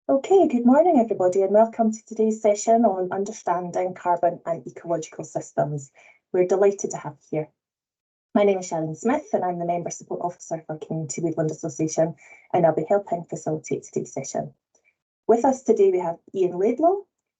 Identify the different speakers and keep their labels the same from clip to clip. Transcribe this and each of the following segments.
Speaker 1: Okay, good morning everybody and welcome to today's session on understanding carbon and ecological systems. We're delighted to have you here. My name is Sharon Smith and I'm the Member Support Officer for Community Woodland Association and I'll be helping facilitate today's session. With us today we have Iain Laidlaw,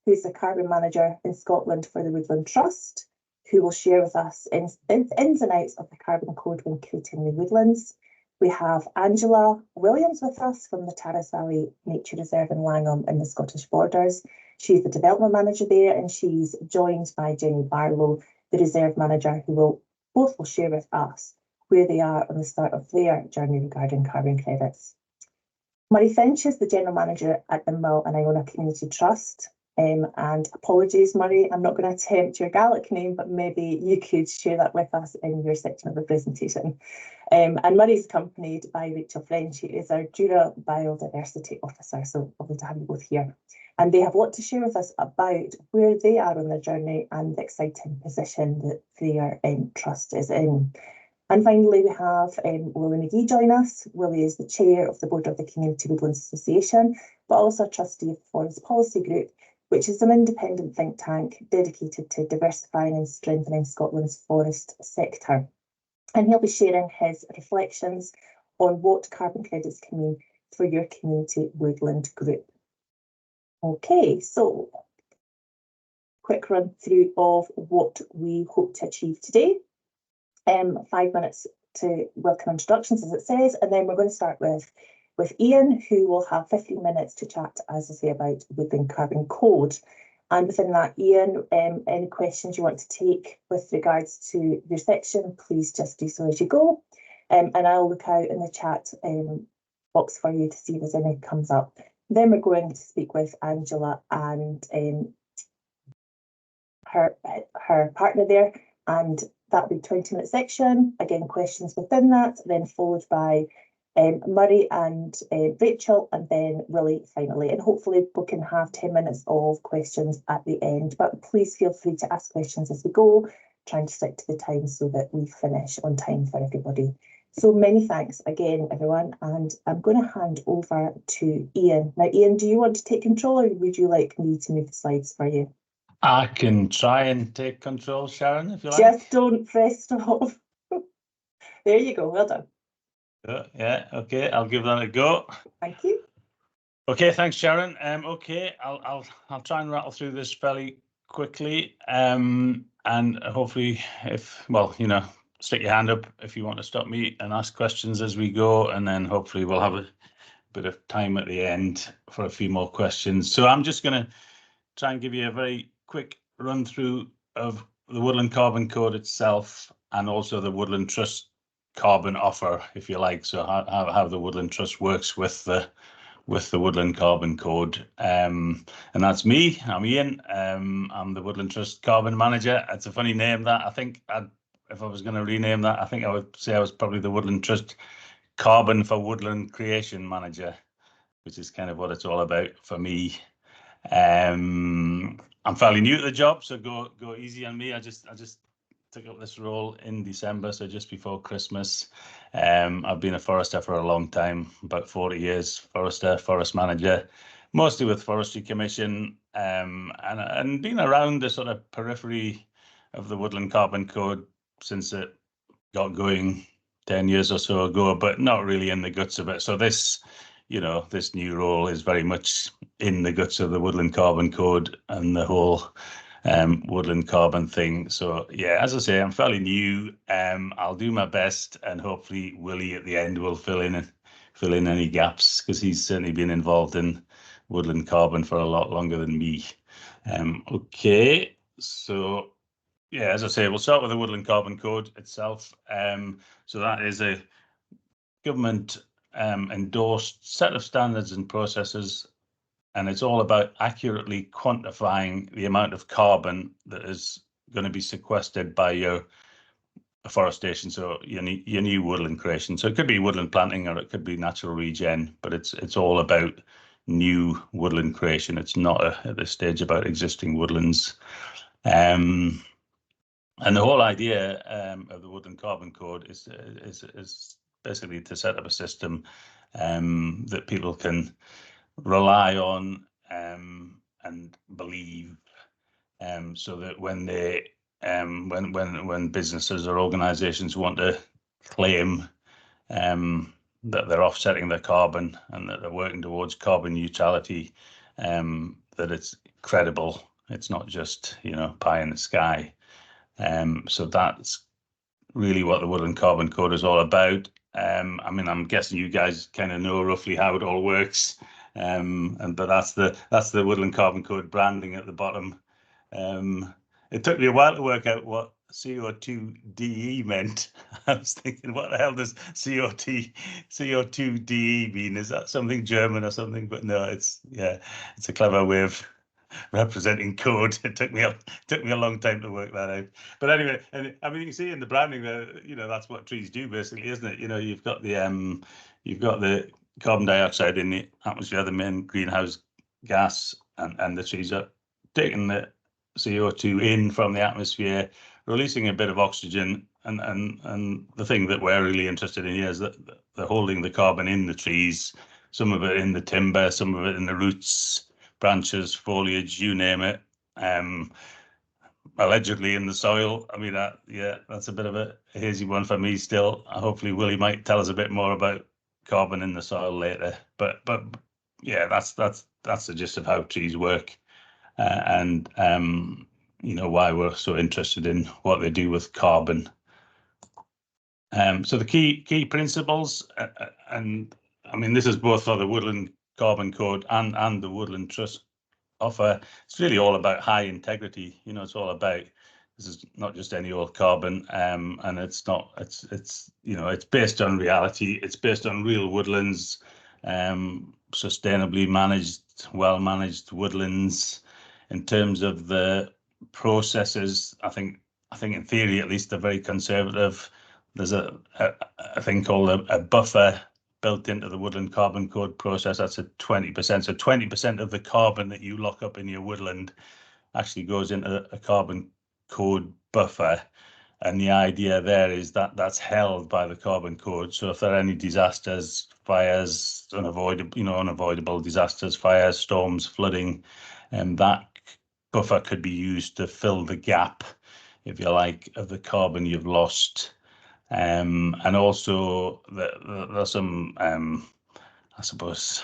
Speaker 1: who's the Carbon Manager in Scotland for the Woodland Trust, who will share with us ins and outs of the Carbon Code when creating the woodlands. We have Angela Williams with us from the Tarras Valley Nature Reserve in Langham in the Scottish Borders. She's the Development Manager there and she's joined by Jenny Barlow, the Reserve Manager, who both will share with us where they are on the start of their journey regarding carbon credits. Moray Finch is the General Manager at the Mull and Iona Community Trust. And apologies, Murray, I'm not going to attempt your Gaelic name, but maybe you could share that with us in your section of the presentation. And Murray's accompanied by Rachel French, who is our Jura Biodiversity Officer, so lovely to have you both here. And they have a lot to share with us about where they are on their journey and the exciting position that their trust is in. And finally, we have Willie McGhee join us. Willie is the Chair of the Board of the Community Woodlands Association, but also a trustee of the Forest Policy Group, which is an independent think tank dedicated to diversifying and strengthening Scotland's forest sector. And he'll be sharing his reflections on what carbon credits can mean for your community woodland group. Okay, so quick run through of what we hope to achieve today. 5 minutes to welcome introductions, as it says, and then we're going to start with Iain, who will have 15 minutes to chat, as I say, about Woodland Carbon Code. And within that, Iain, any questions you want to take with regards to your section, please just do so as you go. And I'll look out in the chat box for you to see if there's any comes up. Then we're going to speak with Angela and her partner there, and that'll be a 20-minute section. Again, questions within that, then followed by Murray and Rachel, and then Willie finally. And hopefully we can have 10 minutes of questions at the end. But please feel free to ask questions as we go, trying to stick to the time so that we finish on time for everybody. So many thanks again, everyone. And I'm going to hand over to Iain. Now, Iain, do you want to take control or would you like me to move the slides for you?
Speaker 2: I can try and take control, Sharon, if you like.
Speaker 1: Just don't press stop. There you go, well done.
Speaker 2: Yeah, okay, I'll give that a go.
Speaker 1: Thank you.
Speaker 2: Okay, thanks, Sharon. Okay, I'll try and rattle through this fairly quickly, and hopefully, stick your hand up if you want to stop me and ask questions as we go, and then hopefully we'll have a bit of time at the end for a few more questions. So I'm just going to try and give you a very quick run through of the Woodland Carbon Code itself, and also the Woodland Trust carbon offer, if you like. So how the Woodland Trust works with the Woodland Carbon Code, and that's me. I'm Iain. I'm the Woodland Trust Carbon Manager. It's a funny name that I think if I was going to rename that, I think I would say I was probably the Woodland Trust Carbon for Woodland Creation Manager, which is kind of what it's all about for me. I'm fairly new to the job, so go easy on me. I just took up this role in December, so just before Christmas. I've been a forester for a long time, about 40 years, forest manager, mostly with Forestry Commission, and been around the sort of periphery of the Woodland Carbon Code since it got going 10 years or so ago, but not really in the guts of it. So this new role is very much in the guts of the Woodland Carbon Code and the whole woodland carbon thing. So yeah, as I say, I'm fairly new. I'll do my best, and hopefully Willie at the end will fill in any gaps, because he's certainly been involved in woodland carbon for a lot longer than me. Okay, so yeah, as I say, we'll start with the Woodland Carbon Code itself. So that is a government endorsed set of standards and processes, and it's all about accurately quantifying the amount of carbon that is going to be sequestered by your afforestation, so your new woodland creation. So it could be woodland planting or it could be natural regen, but it's all about new woodland creation. It's not at this stage about existing woodlands. And the whole idea of the Woodland Carbon Code is basically to set up a system that people can rely on and believe, so that when they when businesses or organisations want to claim that they're offsetting their carbon and that they're working towards carbon neutrality, that it's credible. It's not just, pie in the sky. So that's really what the Woodland Carbon Code is all about. I mean, I'm guessing you guys kind of know roughly how it all works, but that's the Woodland Carbon Code branding at the bottom. It took me a while to work out what CO2DE meant. I was thinking, what the hell does CO2DE mean? Is that something German or something? But no, it's a clever way of representing code. It took me a long time to work that out. But anyway, and I mean, you can see in the branding there, that's what trees do basically, isn't it? You've got the carbon dioxide in the atmosphere, the main greenhouse gas, and the trees are taking the CO2 in from the atmosphere, releasing a bit of oxygen, and the thing that we're really interested in here is that they're holding the carbon in the trees, some of it in the timber, some of it in the roots, branches, foliage, you name it, allegedly in the soil. I mean, that's a bit of a hazy one for me still. Hopefully Willie might tell us a bit more about carbon in the soil later, but yeah, that's the gist of how trees work, and why we're so interested in what they do with carbon. So the key principles, and I mean, this is both for the Woodland Carbon Code and the Woodland Trust offer. It's really all about high integrity. It's all about, this is not just any old carbon, and it's based on reality. It's based on real woodlands, sustainably managed, well managed woodlands. In terms of the processes, I think in theory at least they're very conservative. There's a thing called a buffer built into the Woodland Carbon Code process. That's at 20%. So 20% of the carbon that you lock up in your woodland actually goes into a carbon code buffer. And the idea there is that that's held by the carbon code. So if there are any disasters, fires, unavoidable disasters, fires, storms, flooding, that buffer could be used to fill the gap, if you like, of the carbon you've lost. And also there's some, I suppose,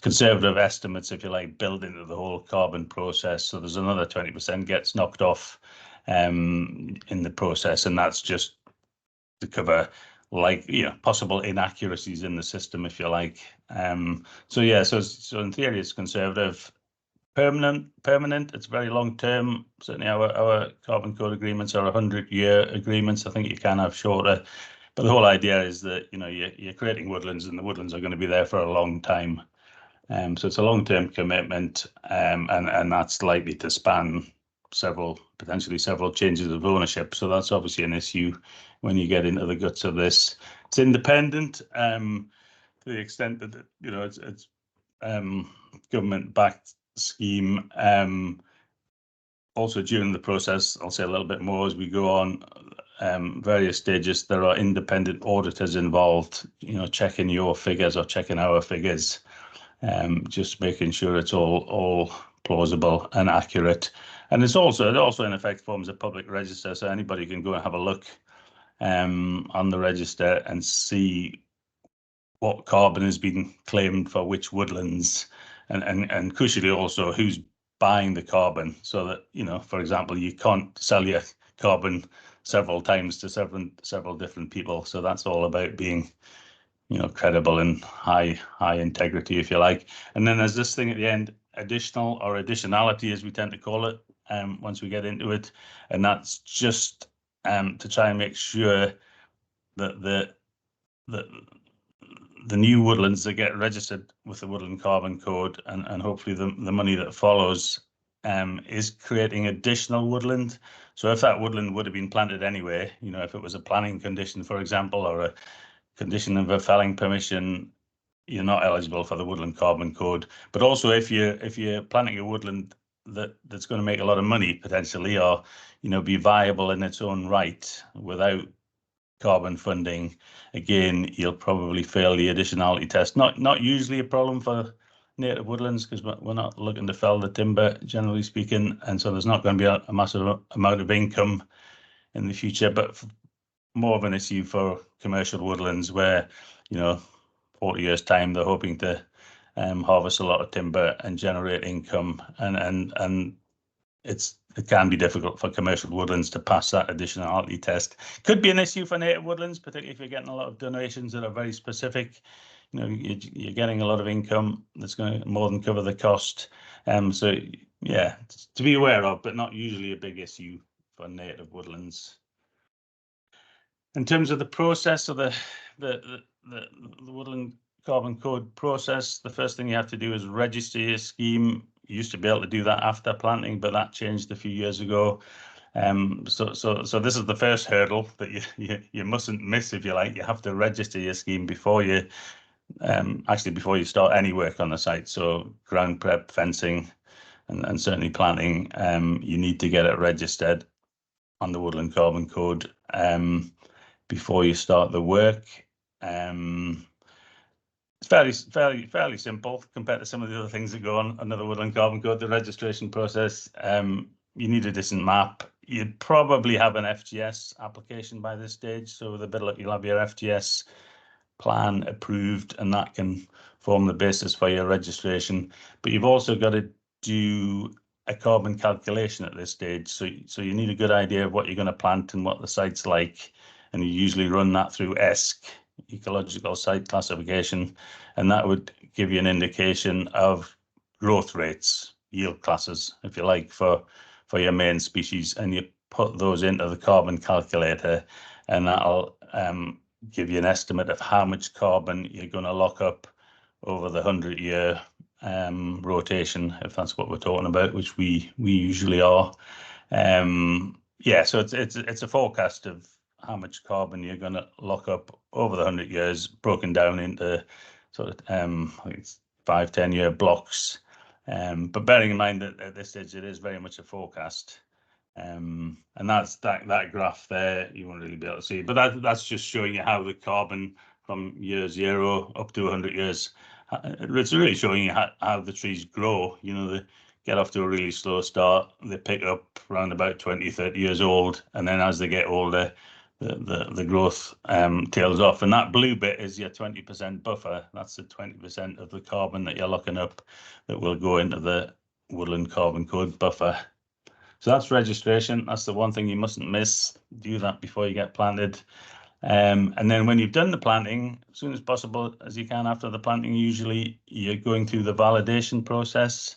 Speaker 2: conservative estimates, if you like, built into the whole carbon process. So there's another 20% gets knocked off in the process, and that's just to cover possible inaccuracies in the system, if you like. So in theory it's conservative. Permanent, it's very long term. Certainly our carbon code agreements are 100-year agreements. I think you can have shorter, but the whole idea is that you're creating woodlands, and the woodlands are going to be there for a long time. So it's a long-term commitment, and that's likely to span potentially several changes of ownership. So that's obviously an issue when you get into the guts of this. It's independent, to the extent that it's government-backed scheme. Also during the process, I'll say a little bit more as we go on, various stages, there are independent auditors involved, checking your figures or checking our figures, just making sure it's all plausible and accurate. And it also in effect forms a public register, so anybody can go and have a look on the register and see what carbon has been claimed for which woodlands, and crucially also who's buying the carbon, so that for example, you can't sell your carbon several times to several different people. So that's all about being credible and high integrity, if you like. And then there's this thing at the end, additional, or additionality as we tend to call it, once we get into it, and that's just to try and make sure that the new woodlands that get registered with the Woodland Carbon Code, and hopefully the money that follows, is creating additional woodland. So if that woodland would have been planted anyway, if it was a planning condition, for example, or a condition of a felling permission, you're not eligible for the Woodland Carbon Code. But also if you're planting a woodland that's going to make a lot of money potentially, or be viable in its own right without carbon funding, again, you'll probably fail the additionality test. Not usually a problem for native woodlands, because we're not looking to fell the timber, generally speaking, and so there's not going to be a massive amount of income in the future, but more of an issue for commercial woodlands where, 40 years time, they're hoping to harvest a lot of timber and generate income, and it can be difficult for commercial woodlands to pass that additionality test. Could be an issue for native woodlands, particularly if you're getting a lot of donations that are very specific. You're getting a lot of income that's going to more than cover the cost. So yeah, to be aware of, but not usually a big issue for native woodlands. In terms of the process of the Woodland Carbon Code process, the first thing you have to do is register your scheme. You used to be able to do that after planting, but that changed a few years ago. So this is the first hurdle that you mustn't miss, if you like. You have to register your scheme before you before you start any work on the site. So ground prep, fencing, and certainly planting, you need to get it registered on the Woodland Carbon Code before you start the work. It's fairly simple compared to some of the other things that go on under the Woodland Carbon Code. The registration process, you need a decent map. You'd probably have an FGS application by this stage, so the bit you'll have your FGS plan approved, and that can form the basis for your registration. But you've also got to do a carbon calculation at this stage, so you need a good idea of what you're going to plant and what the site's like, and you usually run that through ESC, Ecological Site Classification, and that would give you an indication of growth rates, yield classes, if you like, for your main species, and you put those into the carbon calculator, and that'll give you an estimate of how much carbon you're going to lock up over the 100-year rotation, if that's what we're talking about, which we usually are. So it's a forecast of how much carbon you're going to lock up over the 100 years, broken down into sort of I think it's 5-10-year blocks. But bearing in mind that at this stage it is very much a forecast. And that's that graph there, you won't really be able to see, but that's just showing you how the carbon from year 0 up to 100 years, it's really showing you how the trees grow. They get off to a really slow start, they pick up around about 20-30 years old, and then as they get older, the growth tails off. And that blue bit is your 20% buffer. That's the 20% of the carbon that you're locking up that will go into the Woodland Carbon Code buffer. So that's registration. That's the one thing you mustn't miss. Do that before you get planted. And then when you've done the planting, as soon as possible as you can after the planting, usually you're going through the validation process.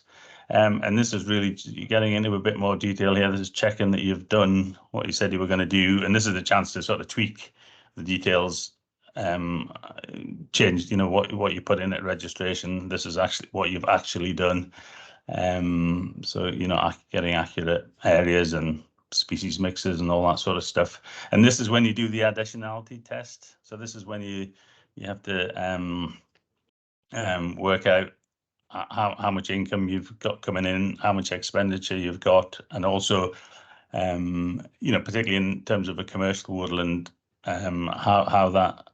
Speaker 2: And this is really, you're getting into a bit more detail here. This is checking that you've done what you said you were going to do. And this is a chance to sort of tweak the details, change, what you put in at registration. This is actually what you've actually done. So, getting accurate areas and species mixes and all that sort of stuff. And this is when you do the additionality test. So this is when you have to work out how much income you've got coming in, how much expenditure you've got, and also, particularly in terms of a commercial woodland, how that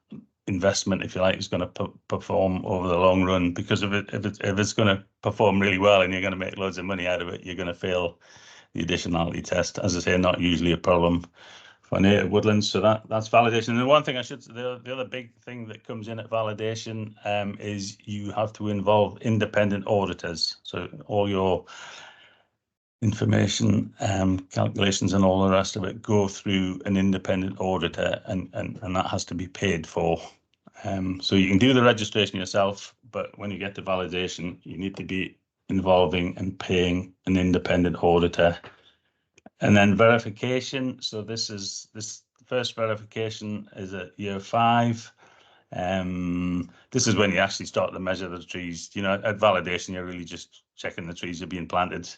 Speaker 2: investment, if you like, is going to perform over the long run. Because if it's going to perform really well and you're going to make loads of money out of it, you're going to fail the additionality test. As I say, not usually a problem for native woodlands. So that's validation. And the one thing the other big thing that comes in at validation is you have to involve independent auditors. So all your information, calculations and all the rest of it go through an independent auditor, and that has to be paid for. So you can do the registration yourself, but when you get to validation, you need to be involving and paying an independent auditor. And then verification. So this first verification is at year 5. This is when you actually start to measure the trees. At validation, you're really just checking the trees are being planted,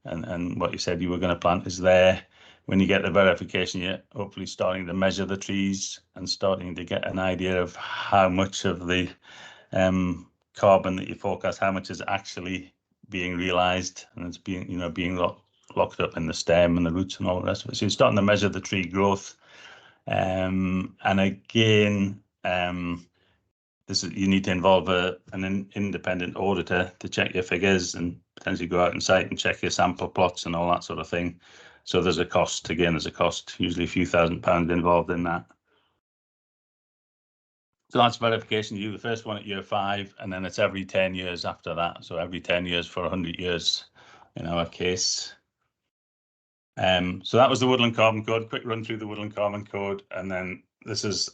Speaker 2: and what you said you were going to plant is there. When you get the verification, you're hopefully starting to measure the trees and starting to get an idea of how much of the carbon that you forecast, how much is actually being realized, and it's being locked up in the stem and the roots and all the rest of it. So you're starting to measure the tree growth, And again, you need to involve an independent auditor to check your figures and potentially go out on site and check your sample plots and all that sort of thing. So there's a cost, usually a few £1,000s involved in that. So that's verification. You do the first one at year 5, and then it's every 10 years after that. So every 10 years for 100 years in our case. So that was the Woodland Carbon Code. Quick run through the Woodland Carbon Code, and then this is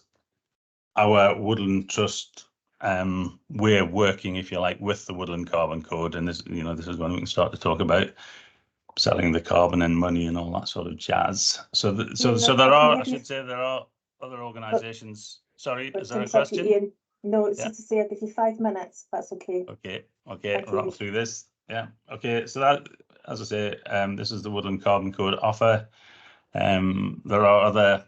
Speaker 2: our Woodland Trust way of working, if you like, with the Woodland Carbon Code. And this, this is when we can start to talk about selling the carbon and money and all that sort of jazz. So there are other organisations. Sorry, is there a question?
Speaker 1: Iain. No, it's just to say I'll give you 5 minutes. That's okay.
Speaker 2: Okay. I'll rattle through this. Yeah. Okay. So that, as I say, this is the Woodland Carbon Code offer. There are other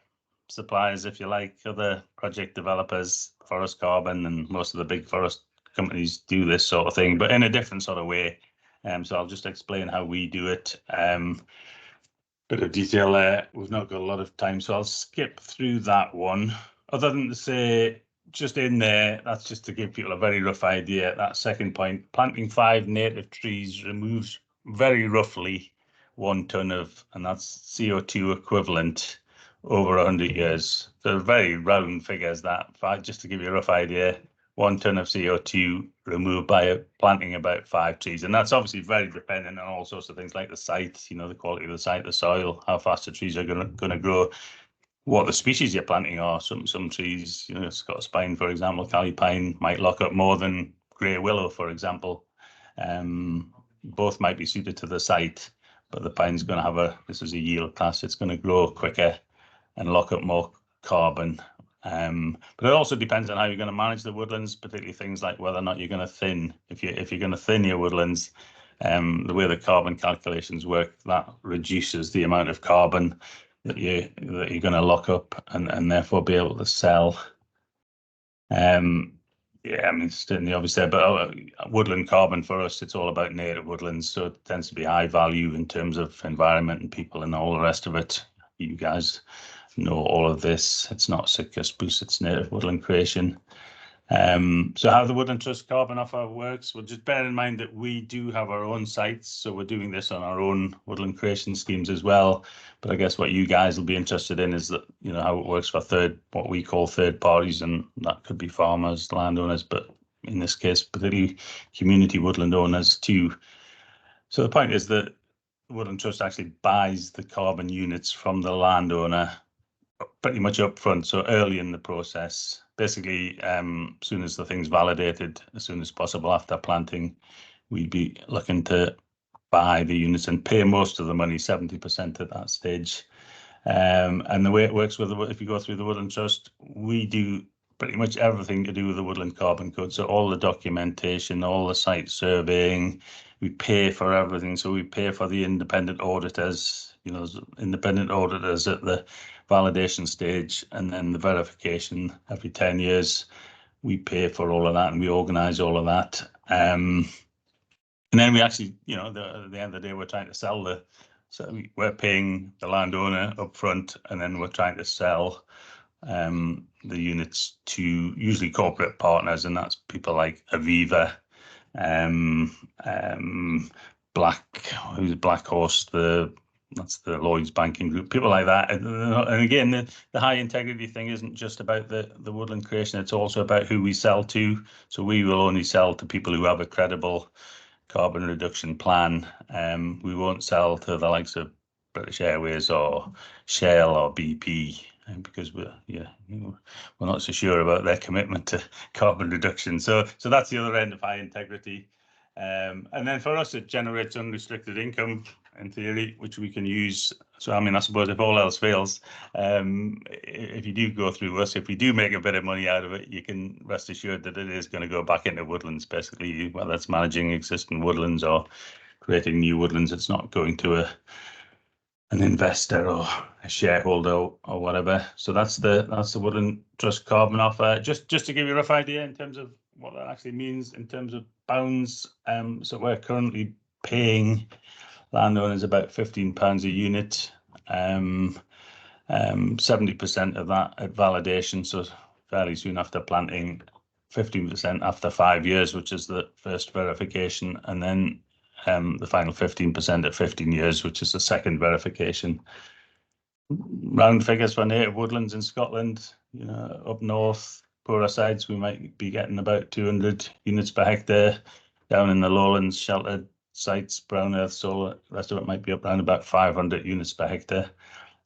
Speaker 2: suppliers, if you like, other project developers, Forest Carbon, and most of the big forest companies do this sort of thing, but in a different sort of way. So I'll just explain how we do it. Bit of detail there. We've not got a lot of time, so I'll skip through that one. Other than to say, just in there, that's just to give people a very rough idea. That second point, planting 5 native trees removes very roughly 1 tonne of, and that's CO2 equivalent over 100 years. So very round figures that, just to give you a rough idea, 1 tonne of CO2 removed by planting about 5 trees. And that's obviously very dependent on all sorts of things like the site, the quality of the site, the soil, how fast the trees are going to grow, what the species you're planting are. Some trees, Scots pine, for example, Cali pine might lock up more than grey willow, for example. Both might be suited to the site, but the pine's going to have this is a yield class, it's going to grow quicker and lock up more carbon. But it also depends on how you're going to manage the woodlands, particularly things like whether or not you're going to thin. If you're going to thin your woodlands, the way the carbon calculations work, that reduces the amount of carbon that you're going to lock up and therefore be able to sell. It's certainly obvious there, but woodland carbon for us, it's all about native woodlands, so it tends to be high value in terms of environment and people and all the rest of it. You guys know all of this. It's not sitkers boost, it's native woodland creation. So how the Woodland Trust carbon offer works, well, just bear in mind that we do have our own sites, so we're doing this on our own woodland creation schemes as well. But I guess what you guys will be interested in is that, how it works for what we call third parties, and that could be farmers, landowners, but in this case, particularly community woodland owners too. So the point is that the Woodland Trust actually buys the carbon units from the landowner pretty much up front, so early in the process. Basically, as soon as the thing's validated, as soon as possible after planting, we'd be looking to buy the units and pay most of the money, 70% at that stage. And the way it works if you go through the Woodland Trust, we do pretty much everything to do with the Woodland Carbon Code. So all the documentation, all the site surveying, we pay for everything. So we pay for the independent auditors, independent auditors at the validation stage, and then the verification every 10 years. We pay for all of that and we organise all of that. And then we actually, at the end of the day, we're trying to sell so we're paying the landowner up front, and then we're trying to sell the units to usually corporate partners, and that's people like Aviva, Black Horse, that's the Lloyd's banking group, people like that. And again, the high integrity thing isn't just about the woodland creation, it's also about who we sell to. So we will only sell to people who have a credible carbon reduction plan. We won't sell to the likes of British Airways or Shell or BP, because we're not so sure about their commitment to carbon reduction. So that's the other end of high integrity. And then for us, it generates unrestricted income in theory, which we can use. So, I suppose if all else fails, if you do go through us, if we do make a bit of money out of it, you can rest assured that it is going to go back into woodlands, basically, whether it's managing existing woodlands or creating new woodlands. It's not going to an investor or a shareholder or whatever. So that's the Woodland Trust carbon offer. Just to give you a rough idea in terms of what that actually means in terms of pounds. So we're currently paying landowners about £15 a unit, and 70% of that at validation, so fairly soon after planting, 15% after 5 years, which is the first verification, and then the final 15% at 15 years, which is the second verification. Round figures for native woodlands in Scotland, you know, up north, poorer sides, we might be getting about 200 units per hectare. Down in the lowlands, sheltered sites, brown earth, soil, the rest of it might be up around about 500 units per hectare.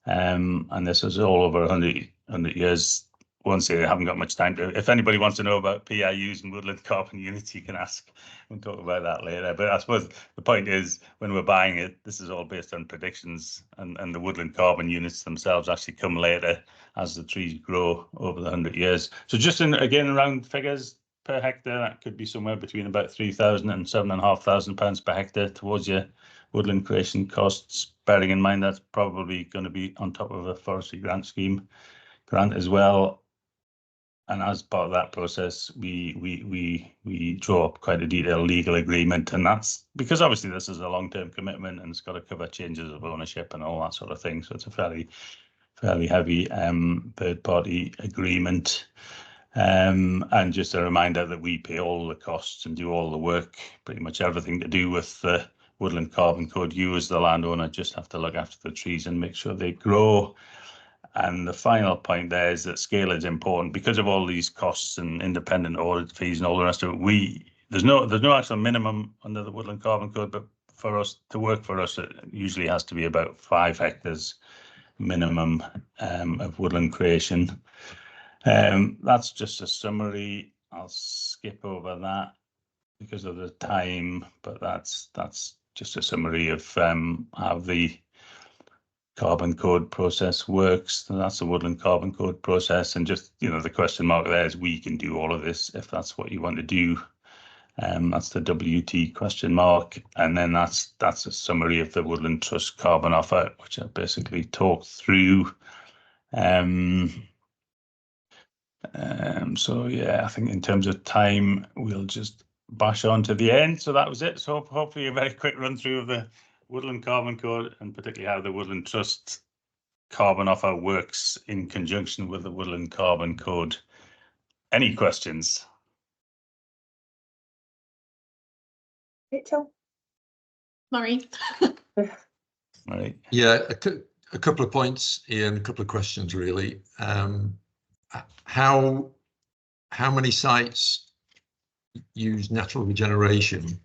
Speaker 2: And this is all over 100 years. Won't say I haven't got much time to. If anybody wants to know about PIUs and woodland carbon units, you can ask. We'll talk about that later. But I suppose the point is, when we're buying it, this is all based on predictions, and the woodland carbon units themselves actually come later as the trees grow over the 100 years. So just again, around figures per hectare, that could be somewhere between about £3,000 and £7,500 per hectare towards your woodland creation costs. Bearing in mind that's probably going to be on top of a forestry grant scheme grant as well. And as part of that process, we draw up quite a detailed legal agreement, and that's because obviously this is a long-term commitment and it's got to cover changes of ownership and all that sort of thing. So it's a fairly heavy third-party agreement. And just a reminder that we pay all the costs and do all the work, pretty much everything to do with the Woodland Carbon Code. You as the landowner just have to look after the trees and make sure they grow. And the final point there is that scale is important because of all these costs and independent audit fees and all the rest of it. There's no actual minimum under the Woodland Carbon Code, but for us to work for us, it usually has to be about 5 hectares minimum of woodland creation. That's just a summary. I'll skip over that because of the time, but that's just a summary of how the Carbon Code process works. So that's the Woodland Carbon Code process, and just, you know, the question mark there is we can do all of this if that's what you want to do. That's the WT question mark, and then that's a summary of the Woodland Trust carbon offer, which I basically talked through. So yeah, I think in terms of time, we'll just bash on to the end. So that was it. So hopefully a very quick run through of the Woodland Carbon Code, and particularly how the Woodland Trust carbon offer works in conjunction with the Woodland Carbon Code. Any questions?
Speaker 1: Rachel?
Speaker 3: Murray?
Speaker 2: Right.
Speaker 4: Yeah, a couple of points, Iain, a couple of questions really. How many sites use natural regeneration,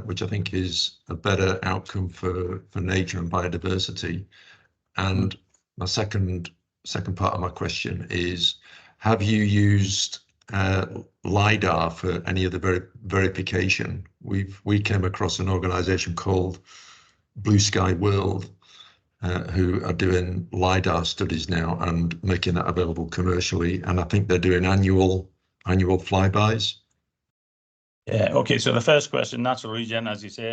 Speaker 4: which I think is a better outcome for nature and biodiversity? And my second part of my question is, have you used LiDAR for any of the verification? We came across an organisation called Blue Sky World, who are doing LiDAR studies now and making that available commercially, and I think they're doing annual flybys.
Speaker 2: Yeah, okay, so the first question, natural regen, as you say,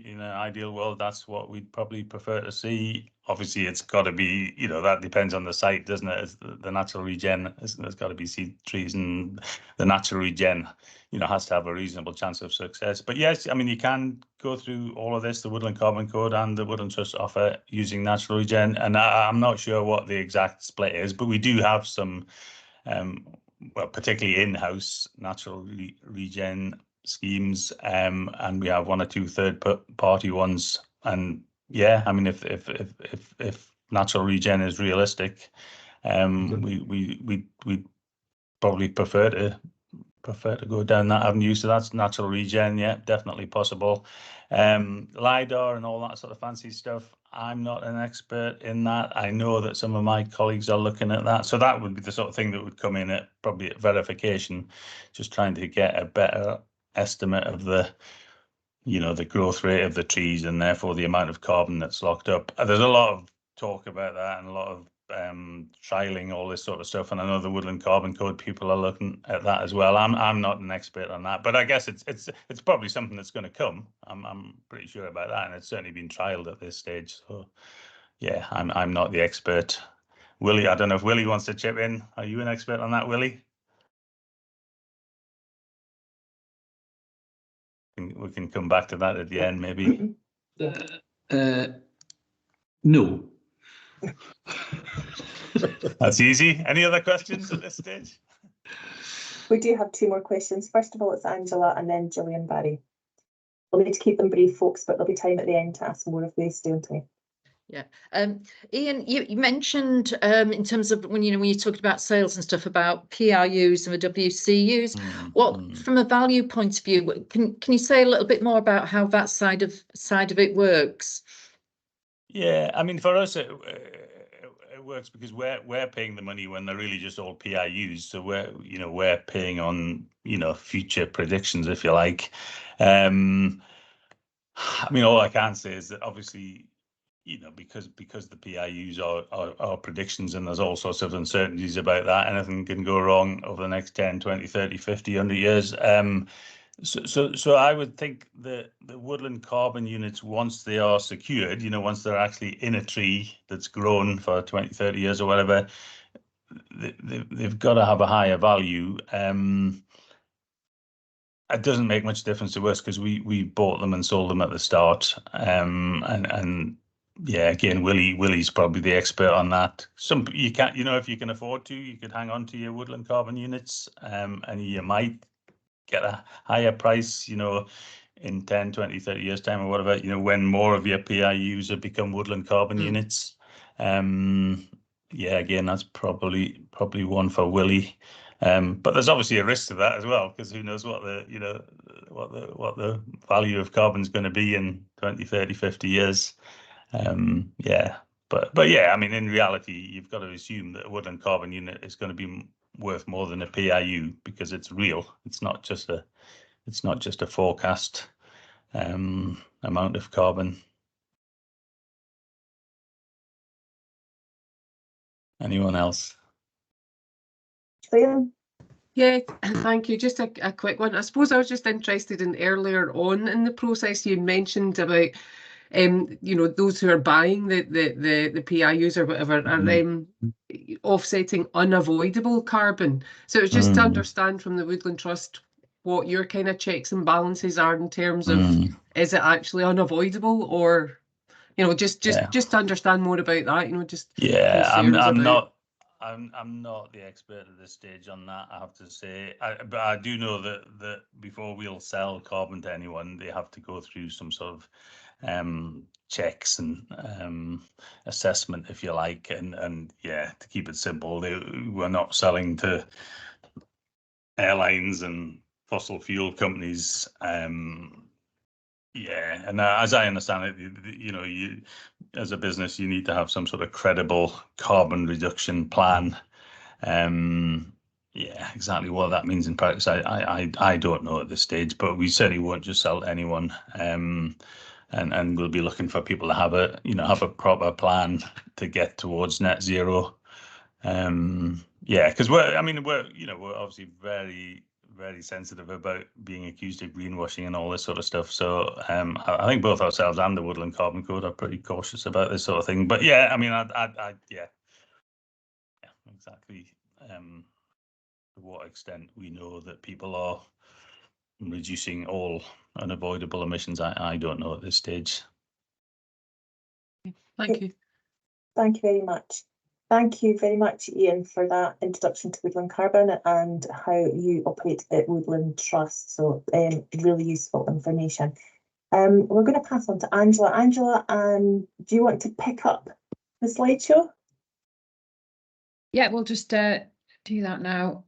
Speaker 2: in an ideal world, that's what we'd probably prefer to see. Obviously, it's got to be, you know, that depends on the site, doesn't it? It's the natural regen, there's got to be seed trees, and the natural regen, you know, has to have a reasonable chance of success. But yes, I mean, you can go through all of this, the Woodland Carbon Code and the Woodland Trust offer using natural regen. And I'm not sure what the exact split is, but we do have some, well, particularly in-house natural regen schemes, and we have 1 or 2 third-party ones. And yeah, I mean, if natural regen is realistic, we probably prefer to go down that avenue. So that's natural regen, yeah, definitely possible. LiDAR and all that sort of fancy stuff, I'm not an expert in that. I know that some of my colleagues are looking at that. So that would be the sort of thing that would come in at probably at verification, just trying to get a better estimate of the, you know, the growth rate of the trees and therefore the amount of carbon that's locked up. There's a lot of talk about that and a lot of trialing, all this sort of stuff, and I know the Woodland Carbon Code people are looking at that as well. I'm not an expert on that, but I guess it's probably something that's going to come. I'm pretty sure about that, and it's certainly been trialed at this stage. So yeah, I'm not the expert. Willie, I don't know if Willie wants to chip in. Are you an expert on that, Willie? We can come back to that at the end, maybe.
Speaker 5: No.
Speaker 2: That's easy. Any other questions at this stage?
Speaker 1: We do have two more questions. First of all, it's Angela and then Gillian Barry. We'll need to keep them brief, folks, but there'll be time at the end to ask more if we stay on time.
Speaker 5: Yeah. Iain, you mentioned in terms of when you talked about sales and stuff about PRUs and the WCUs. What, from a value point of view, can you say a little bit more about how that side of it works?
Speaker 2: Yeah, I mean, for us, it works because we're paying the money when they're really just all PRUs. So we're paying on future predictions, if you like. I mean, all I can say is that obviously, because the PRUs are predictions and there's all sorts of uncertainties about that, anything can go wrong over the next 10, 20, 30, 50, 100 years. So I would think that the woodland carbon units, once they are secured, once they're actually in a tree that's grown for 20, 30 years or whatever, they've got to have a higher value. It doesn't make much difference to us because we bought them and sold them at the start. And yeah, again, Willie's probably the expert on that. You can't, if you can afford to, you could hang on to your woodland carbon units, and you might get a higher price, in 10, 20, 30 years time or whatever, when more of your PRUs have become woodland carbon units. Yeah, again, that's probably one for Willie. But there's obviously a risk to that as well, because who knows what the value of carbon is going to be in 20, 30, 50 years. Yeah, but yeah, I mean, in reality, you've got to assume that a woodland carbon unit is going to be worth more than a PRU because it's real. It's not just a forecast amount of carbon. Anyone else?
Speaker 1: Liam?
Speaker 6: Yeah, thank you. Just a quick one. I suppose I was just interested in earlier on in the process you mentioned about those who are buying the PRUs or whatever are offsetting unavoidable carbon. So it was just to understand from the Woodland Trust what your kind of checks and balances are in terms of is it actually unavoidable, or just to understand more about that.
Speaker 2: I'm not the expert at this stage on that, I have to say. But I do know that before we'll sell carbon to anyone, they have to go through some sort of checks and assessment, if you like, and yeah, to keep it simple, we're not selling to airlines and fossil fuel companies. Yeah, and as I understand it, you as a business, you need to have some sort of credible carbon reduction plan. Yeah, exactly what that means in practice, I don't know at this stage, but we certainly won't just sell to anyone. And we'll be looking for people to have a proper plan to get towards net zero. Yeah, because we're obviously very, very sensitive about being accused of greenwashing and all this sort of stuff. So I think both ourselves and the Woodland Carbon Code are pretty cautious about this sort of thing. But yeah, I mean, yeah, exactly. To what extent we know that people are reducing all unavoidable emissions, I don't know at this stage.
Speaker 6: Thank you.
Speaker 1: Thank you very much. Thank you very much, Iain, for that introduction to Woodland Carbon and how you operate at Woodland Trust. So really useful information. We're going to pass on to Angela. Angela, do you want to pick up the slideshow?
Speaker 7: Yeah, we'll just do that now.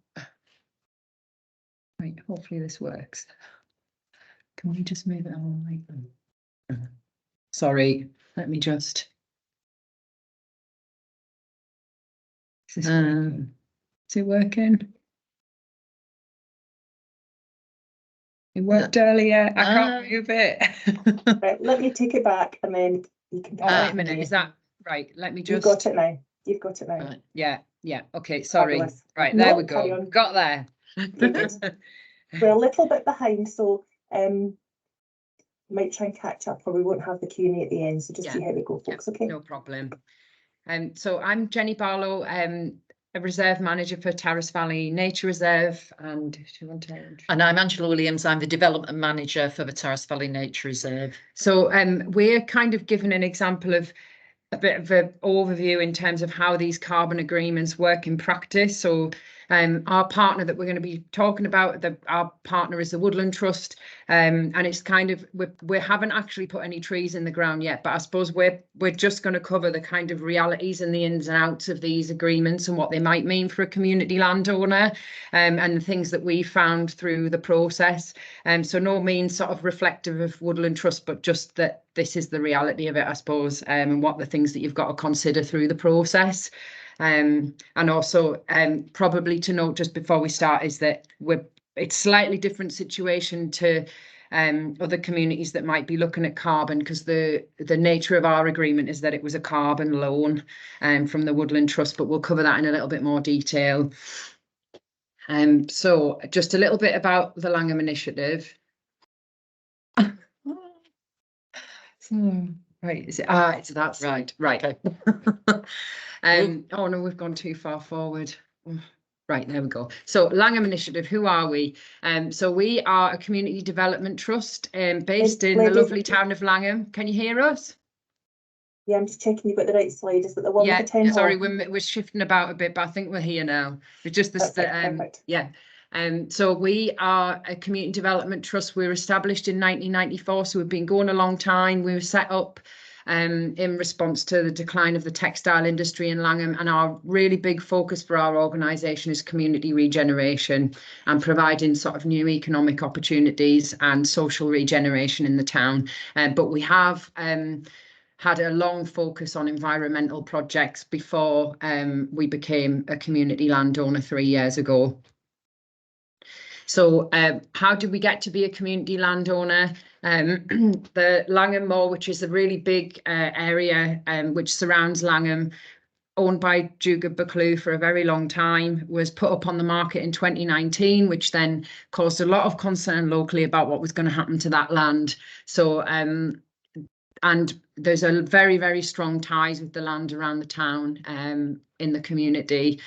Speaker 7: Right, hopefully this works. Can we just move it on like that? Sorry, let me just. Is it working? It worked earlier. I can't move it.
Speaker 1: Right, let me take it back and then you can.
Speaker 7: Oh, wait a minute. Is that right? Let me just.
Speaker 1: You've got it now. You've got it now.
Speaker 7: Yeah. Okay. Sorry.
Speaker 1: Fabulous.
Speaker 7: Right, there we go. Got there.
Speaker 1: We're a little bit behind, so might try and catch up, or we won't have the Q&A at the end. So just see how we go, folks. Okay.
Speaker 7: No problem. So I'm Jenny Barlow, a reserve manager for Tarras Valley Nature Reserve, and do you want to?
Speaker 5: And I'm Angela Williams. I'm the development manager for the Tarras Valley Nature Reserve.
Speaker 7: So we're kind of giving an example of a bit of an overview in terms of how these carbon agreements work in practice. So our partner that we're going to be talking about, our partner is the Woodland Trust, and it's kind of, we haven't actually put any trees in the ground yet, but I suppose we're just going to cover the kind of realities and the ins and outs of these agreements and what they might mean for a community landowner, and the things that we found through the process. So no means sort of reflective of Woodland Trust, but just that this is the reality of it, I suppose, and what the things that you've got to consider through the process. And also probably to note just before we start is that it's slightly different situation to other communities that might be looking at carbon, because the nature of our agreement is that it was a carbon loan from the Woodland Trust, but we'll cover that in a little bit more detail. So just a little bit about the Langham Initiative. Right, is it? It's that's right. Okay. Oh no, we've gone too far forward. Right, there we go. So Langham Initiative, who are we? So we are a community development trust based in the lovely town of Langham. Can you hear us?
Speaker 1: Yeah, I'm just checking you've got the right slide. Is it the one with the town hall?
Speaker 7: Sorry, we're shifting about a bit, but I think we're here now. It's just this,
Speaker 1: perfect.
Speaker 7: yeah. So we are a community development trust. We were established in 1994, so we've been going a long time. We were set up in response to the decline of the textile industry in Langham, and our really big focus for our organisation is community regeneration and providing sort of new economic opportunities and social regeneration in the town. But we have had a long focus on environmental projects before we became a community landowner 3 years ago. So how did we get to be a community landowner? The Langham Moor, which is a really big area which surrounds Langham, owned by Duke of Buccleuch for a very long time, was put up on the market in 2019, which then caused a lot of concern locally about what was going to happen to that land. So and there's a very, very strong ties with the land around the town in the community.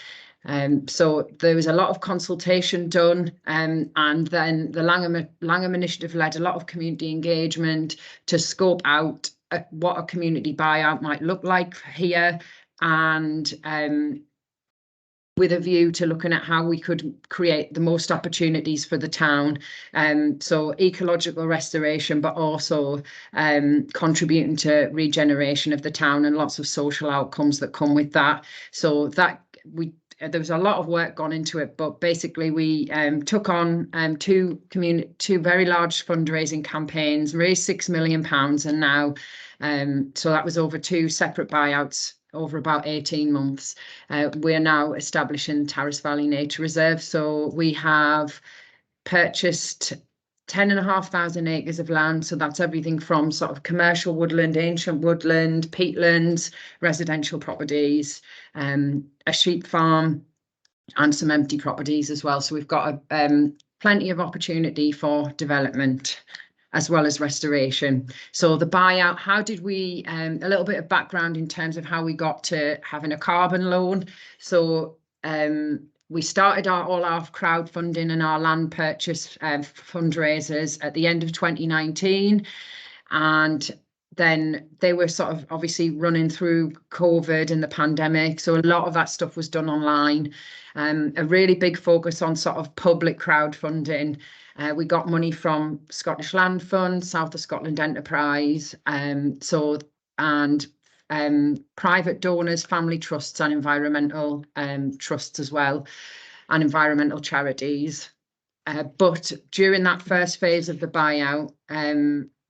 Speaker 7: So there was a lot of consultation done, and then the Langham Initiative led a lot of community engagement to scope out what a community buyout might look like here, and with a view to looking at how we could create the most opportunities for the town. So ecological restoration, but also contributing to regeneration of the town and lots of social outcomes that come with that. So that there was a lot of work gone into it, but basically we took on two very large fundraising campaigns, raised £6 million, and now so that was over 2 separate buyouts over about 18 months. We're now establishing Tarras Valley Nature Reserve. So we have purchased 10,500 acres of land. So that's everything from sort of commercial woodland, ancient woodland, peatlands, residential properties, a sheep farm, and some empty properties as well. So we've got plenty of opportunity for development as well as restoration. So the buyout, how did we, a little bit of background in terms of how we got to having a carbon loan. So we started all our crowdfunding and our land purchase fundraisers at the end of 2019. And then they were sort of obviously running through COVID and the pandemic. So a lot of that stuff was done online. A really big focus on sort of public crowdfunding. We got money from Scottish Land Fund, South of Scotland Enterprise, and private donors, family trusts and environmental trusts as well, and environmental charities. But during that first phase of the buyout,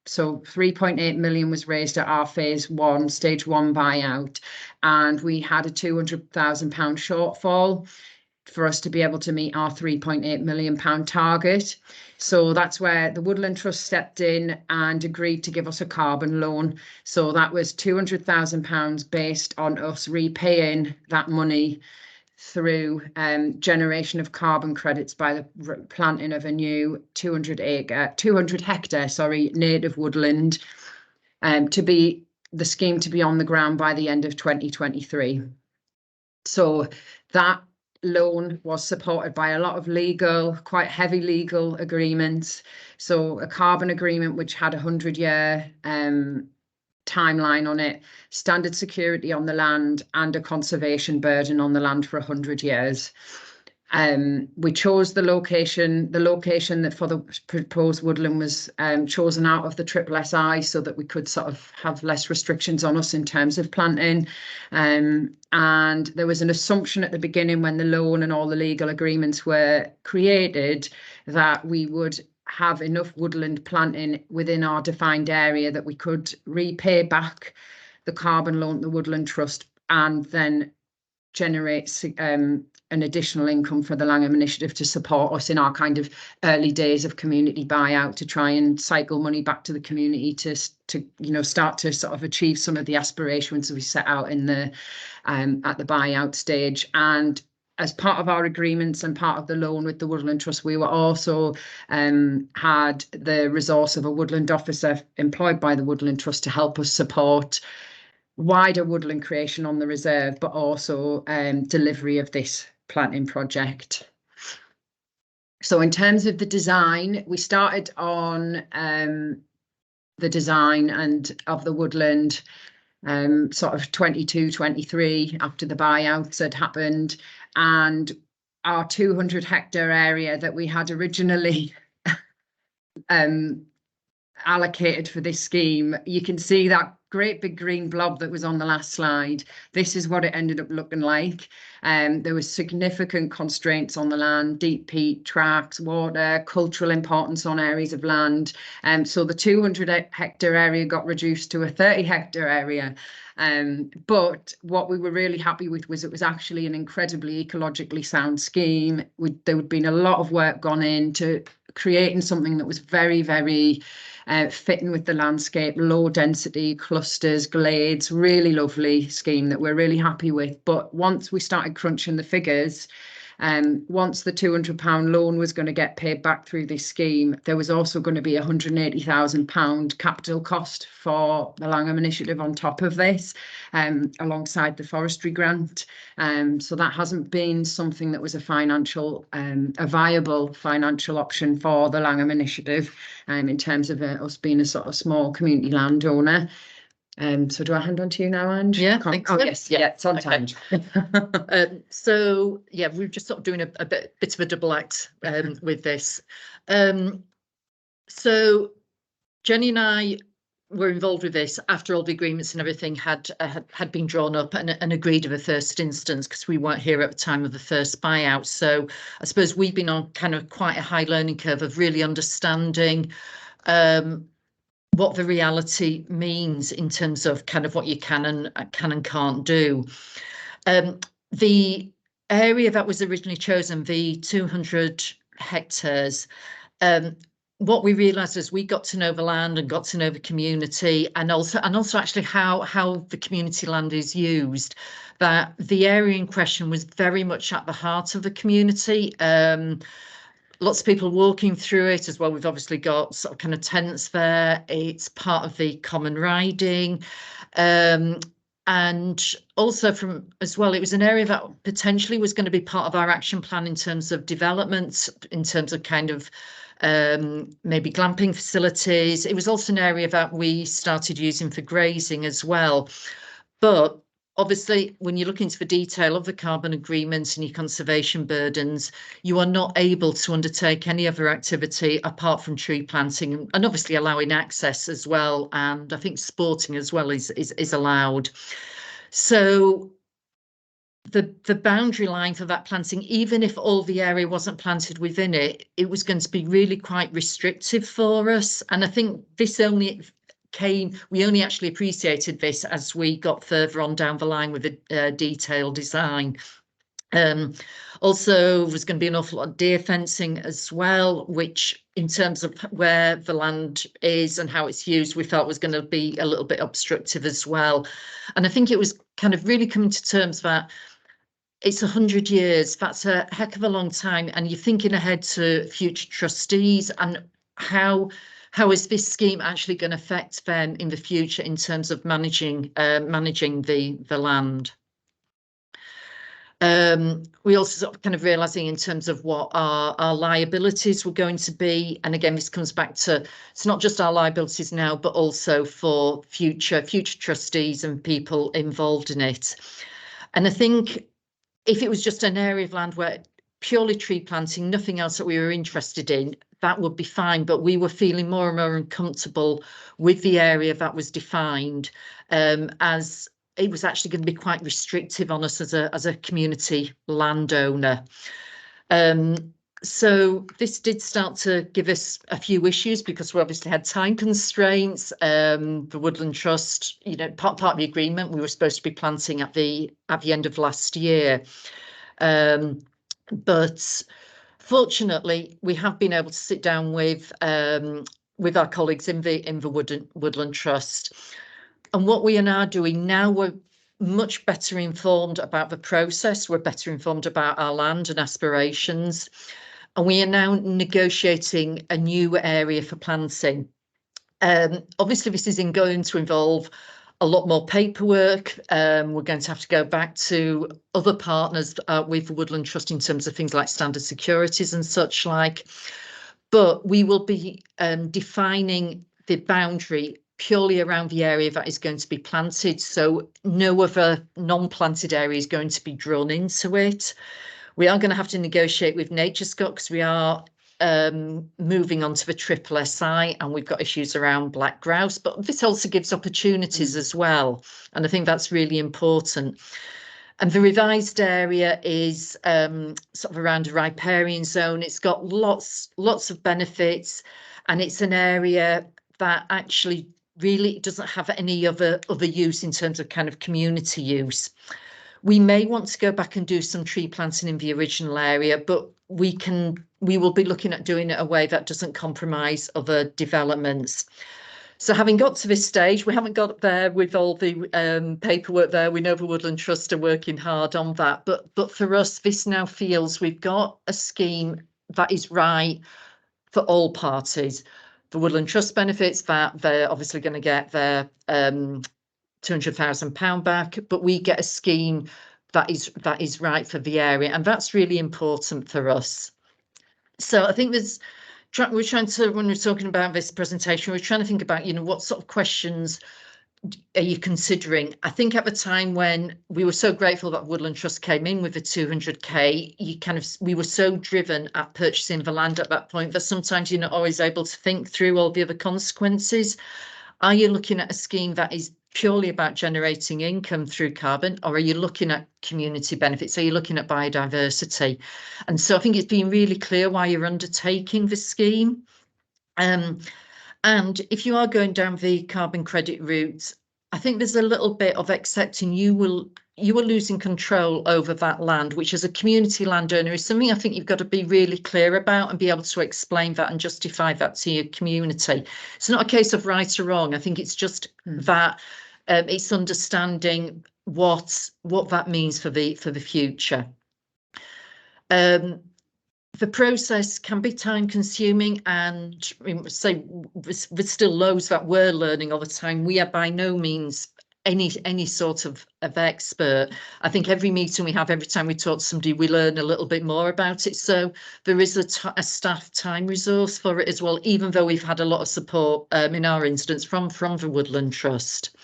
Speaker 7: so 3.8 million was raised at our phase 1, stage 1 buyout, and we had a £200,000 shortfall for us to be able to meet our £3.8 million target. So that's where the Woodland Trust stepped in and agreed to give us a carbon loan. So that was £200,000 based on us repaying that money through generation of carbon credits by the planting of a new 200 hectare native woodland, to be the scheme to be on the ground by the end of 2023. So that loan was supported by a lot of quite heavy legal agreements. So a carbon agreement which had a 100-year timeline on it, standard security on the land, and a conservation burden on the land for 100 years. We chose the location that for the proposed woodland was chosen out of the SSSI so that we could sort of have less restrictions on us in terms of planting. And there was an assumption at the beginning when the loan and all the legal agreements were created that we would have enough woodland planting within our defined area that we could repay back the carbon loan to the Woodland Trust and then generate an additional income for the Langham Initiative to support us in our kind of early days of community buyout, to try and cycle money back to the community to you know, start to sort of achieve some of the aspirations we set out in the at the buyout stage. And as part of our agreements and part of the loan with the Woodland Trust, we were also had the resource of a woodland officer employed by the Woodland Trust to help us support wider woodland creation on the reserve, but also delivery of this planting project. So in terms of the design, we started on the design and of the woodland sort of 22, 23 after the buyouts had happened, and our 200 hectare area that we had originally allocated for this scheme, you can see that great big green blob that was on the last slide. This is what it ended up looking like. There was significant constraints on the land, deep peat, tracks, water, cultural importance on areas of land. So the 200 hectare area got reduced to a 30 hectare area. But what we were really happy with was it was actually an incredibly ecologically sound scheme. There had been a lot of work gone into creating something that was very, very fitting with the landscape, low density clusters, glades, really lovely scheme that we're really happy with. But once we started crunching the figures, once the £200 loan was going to get paid back through this scheme, there was also going to be £180,000 capital cost for the Langham Initiative on top of this, alongside the forestry grant. So that hasn't been something that was a viable financial option for the Langham Initiative in terms of us being a sort of small community landowner. So do I hand on to you now, Ange?
Speaker 5: Yeah, I think so.
Speaker 7: Oh, yes, yeah, it's on time.
Speaker 5: So yeah, we're just sort of doing a bit of a double act with this. So Jenny and I were involved with this after all the agreements and everything had been drawn up and agreed of a first instance, because we weren't here at the time of the first buyout. So I suppose we've been on kind of quite a high learning curve of really understanding what the reality means in terms of kind of what you can and can't do. The area that was originally chosen, the 200 hectares, what we realised as we got to know the land and got to know the community, and also actually how the community land is used, that the area in question was very much at the heart of the community. Lots of people walking through it as well. We've obviously got sort of kind of tents there. It's part of the common riding. And also as well, it was an area that potentially was going to be part of our action plan in terms of development, in terms of kind of maybe glamping facilities. It was also an area that we started using for grazing as well. But obviously, when you look into the detail of the carbon agreements and your conservation burdens, you are not able to undertake any other activity apart from tree planting and obviously allowing access as well. And I think sporting as well is allowed. So the boundary line for that planting, even if all the area wasn't planted within it, it was going to be really quite restrictive for us. And I think this we only actually appreciated this as we got further on down the line with the detailed design. Also, there's going to be an awful lot of deer fencing as well, which in terms of where the land is and how it's used, we felt was going to be a little bit obstructive as well. And I think it was kind of really coming to terms that it's 100 years. That's a heck of a long time. And you're thinking ahead to future trustees and how is this scheme actually going to affect them in the future in terms of managing the land. We also sort of kind of realising in terms of what our liabilities were going to be. And again, this comes back to, it's not just our liabilities now, but also for future trustees and people involved in it. And I think if it was just an area of land where purely tree planting, nothing else that we were interested in, that would be fine. But we were feeling more and more uncomfortable with the area that was defined, as it was actually going to be quite restrictive on us as a community landowner. So this did start to give us a few issues because we obviously had time constraints. The Woodland Trust, you know, part of the agreement, we were supposed to be planting at the end of last year. But fortunately, we have been able to sit down with our colleagues in the Woodland Trust. And what we are now doing now, we're much better informed about the process. We're better informed about our land and aspirations. And we are now negotiating a new area for planting. Obviously, this is going to involve a lot more paperwork. We're going to have to go back to other partners with the Woodland Trust in terms of things like standard securities and such like. But we will be defining the boundary purely around the area that is going to be planted. So no other non-planted area is going to be drawn into it. We are going to have to negotiate with NatureScot because we are moving on to the SSSI, and we've got issues around black grouse, but this also gives opportunities as well. And I think that's really important. And the revised area is sort of around a riparian zone. It's got lots of benefits, and it's an area that actually really doesn't have any other use in terms of kind of community use. We may want to go back and do some tree planting in the original area, but we will be looking at doing it in a way that doesn't compromise other developments. So having got to this stage, we haven't got there with all the paperwork there. We know the Woodland Trust are working hard on that, but for us, this now feels we've got a scheme that is right for all parties. The Woodland Trust benefits that they're obviously going to get their £200,000 back, but we get a scheme that is right for the area, and that's really important for us. So I think we're trying to, when we're talking about this presentation, we're trying to think about, you know, what sort of questions are you considering? I think at the time when we were so grateful that Woodland Trust came in with the 200k, we were so driven at purchasing the land at that point that sometimes you're not always able to think through all the other consequences. Are you looking at a scheme that is purely about generating income through carbon, or are you looking at community benefits? Are you looking at biodiversity? And so I think it's been really clear why you're undertaking the scheme. And if you are going down the carbon credit route, I think there's a little bit of accepting you are losing control over that land, which as a community landowner is something I think you've got to be really clear about and be able to explain that and justify that to your community. It's not a case of right or wrong. I think it's just that it's understanding what that means for the future. The process can be time consuming, and say there's still loads that we're learning all the time. We are by no means any sort of expert. I think every meeting we have, every time we talk to somebody, we learn a little bit more about it. So there is a staff time resource for it as well, even though we've had a lot of support in our instance from the Woodland Trust.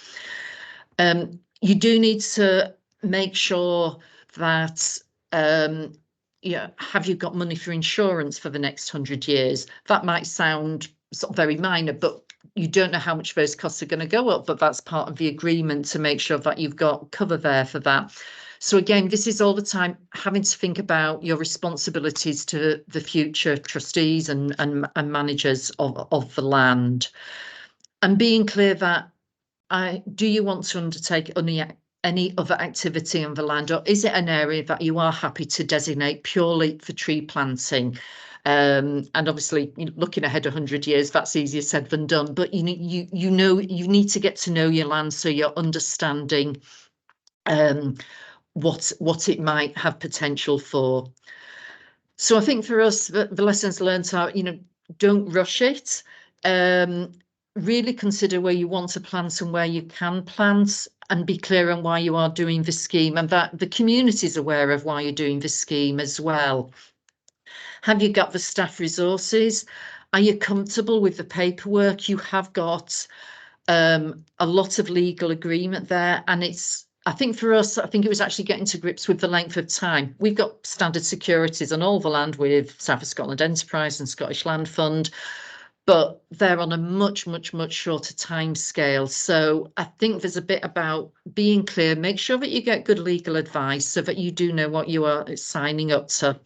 Speaker 5: You do need to make sure that have you got money for insurance for the next 100 years? That might sound sort of very minor, but you don't know how much those costs are going to go up, but that's part of the agreement to make sure that you've got cover there for that. So again, this is all the time having to think about your responsibilities to the future trustees and managers of the land, and being clear that do you want to undertake any other activity on the land, or is it an area that you are happy to designate purely for tree planting? And obviously, looking ahead 100 years, that's easier said than done. But you need to get to know your land so you're understanding what it might have potential for. So I think for us, the lessons learned are, don't rush it. Really consider where you want to plant and where you can plant. and be clear on why you are doing the scheme, and that the community is aware of why you're doing the scheme as well. Have you got the staff resources? Are you comfortable with the paperwork? You have got a lot of legal agreement there, and I think for us, I think it was actually getting to grips with the length of time. We've got standard securities on all the land with South of Scotland Enterprise and Scottish Land Fund, but they're on a much, much, much shorter time scale. So I think there's a bit about being clear, make sure that you get good legal advice so that you do know what you are signing up to.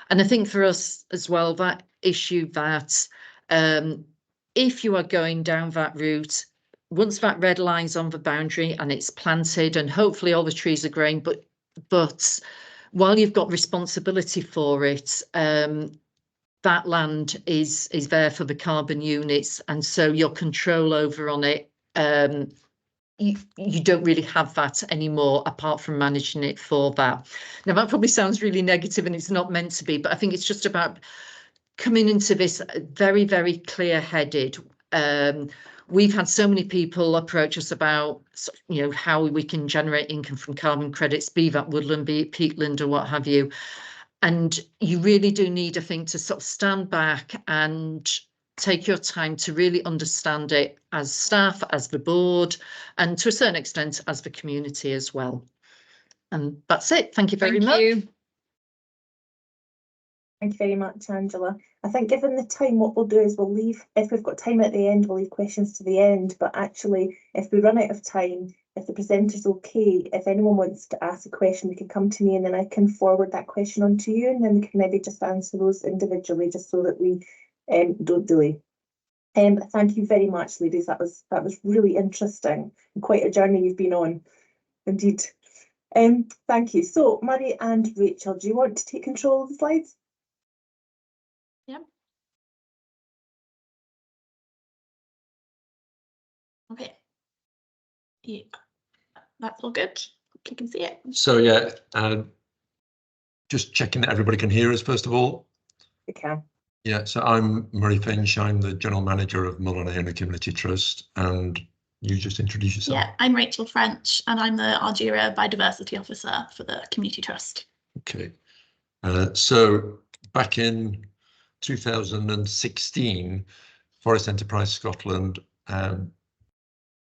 Speaker 5: And I think for us as well, that issue that if you are going down that route, once that red line's on the boundary and it's planted and hopefully all the trees are growing, but while you've got responsibility for it, that land is there for the carbon units, and so your control over on it, you don't really have that anymore apart from managing it for that. Now that probably sounds really negative and it's not meant to be, but I think it's just about coming into this very, very clear-headed. We've had so many people approach us about, you know, how we can generate income from carbon credits, be that woodland, be it peatland or what have you. And you really do need, I think, to sort of stand back and take your time to really understand it as staff, as the board, and to a certain extent as the community as well. And that's it. Thank you very much.
Speaker 1: Thank you very much, Angela. I think given the time, what we'll do is we'll leave, if we've got time at the end, we'll leave questions to the end. But actually, if we run out of time, if the presenter's okay, if anyone wants to ask a question, they can come to me and then I can forward that question on to you, and then we can maybe just answer those individually, just so that we don't delay. Thank you very much, ladies. That was really interesting and quite a journey you've been on, indeed. Thank you. So, Murray and Rachel, do you want to take control of the slides?
Speaker 3: Yeah. Okay. Yeah, that's all good. You can see it.
Speaker 4: So yeah, just checking that everybody can hear us first of all.
Speaker 1: We can.
Speaker 4: Yeah, so I'm Moray Finch. I'm the General Manager of Mull and Iona Community Trust, and you just introduce yourself.
Speaker 3: Yeah, I'm Rachel French and I'm the Argyra Biodiversity Officer for the Community Trust.
Speaker 4: Okay, so back in 2016, Forest Enterprise Scotland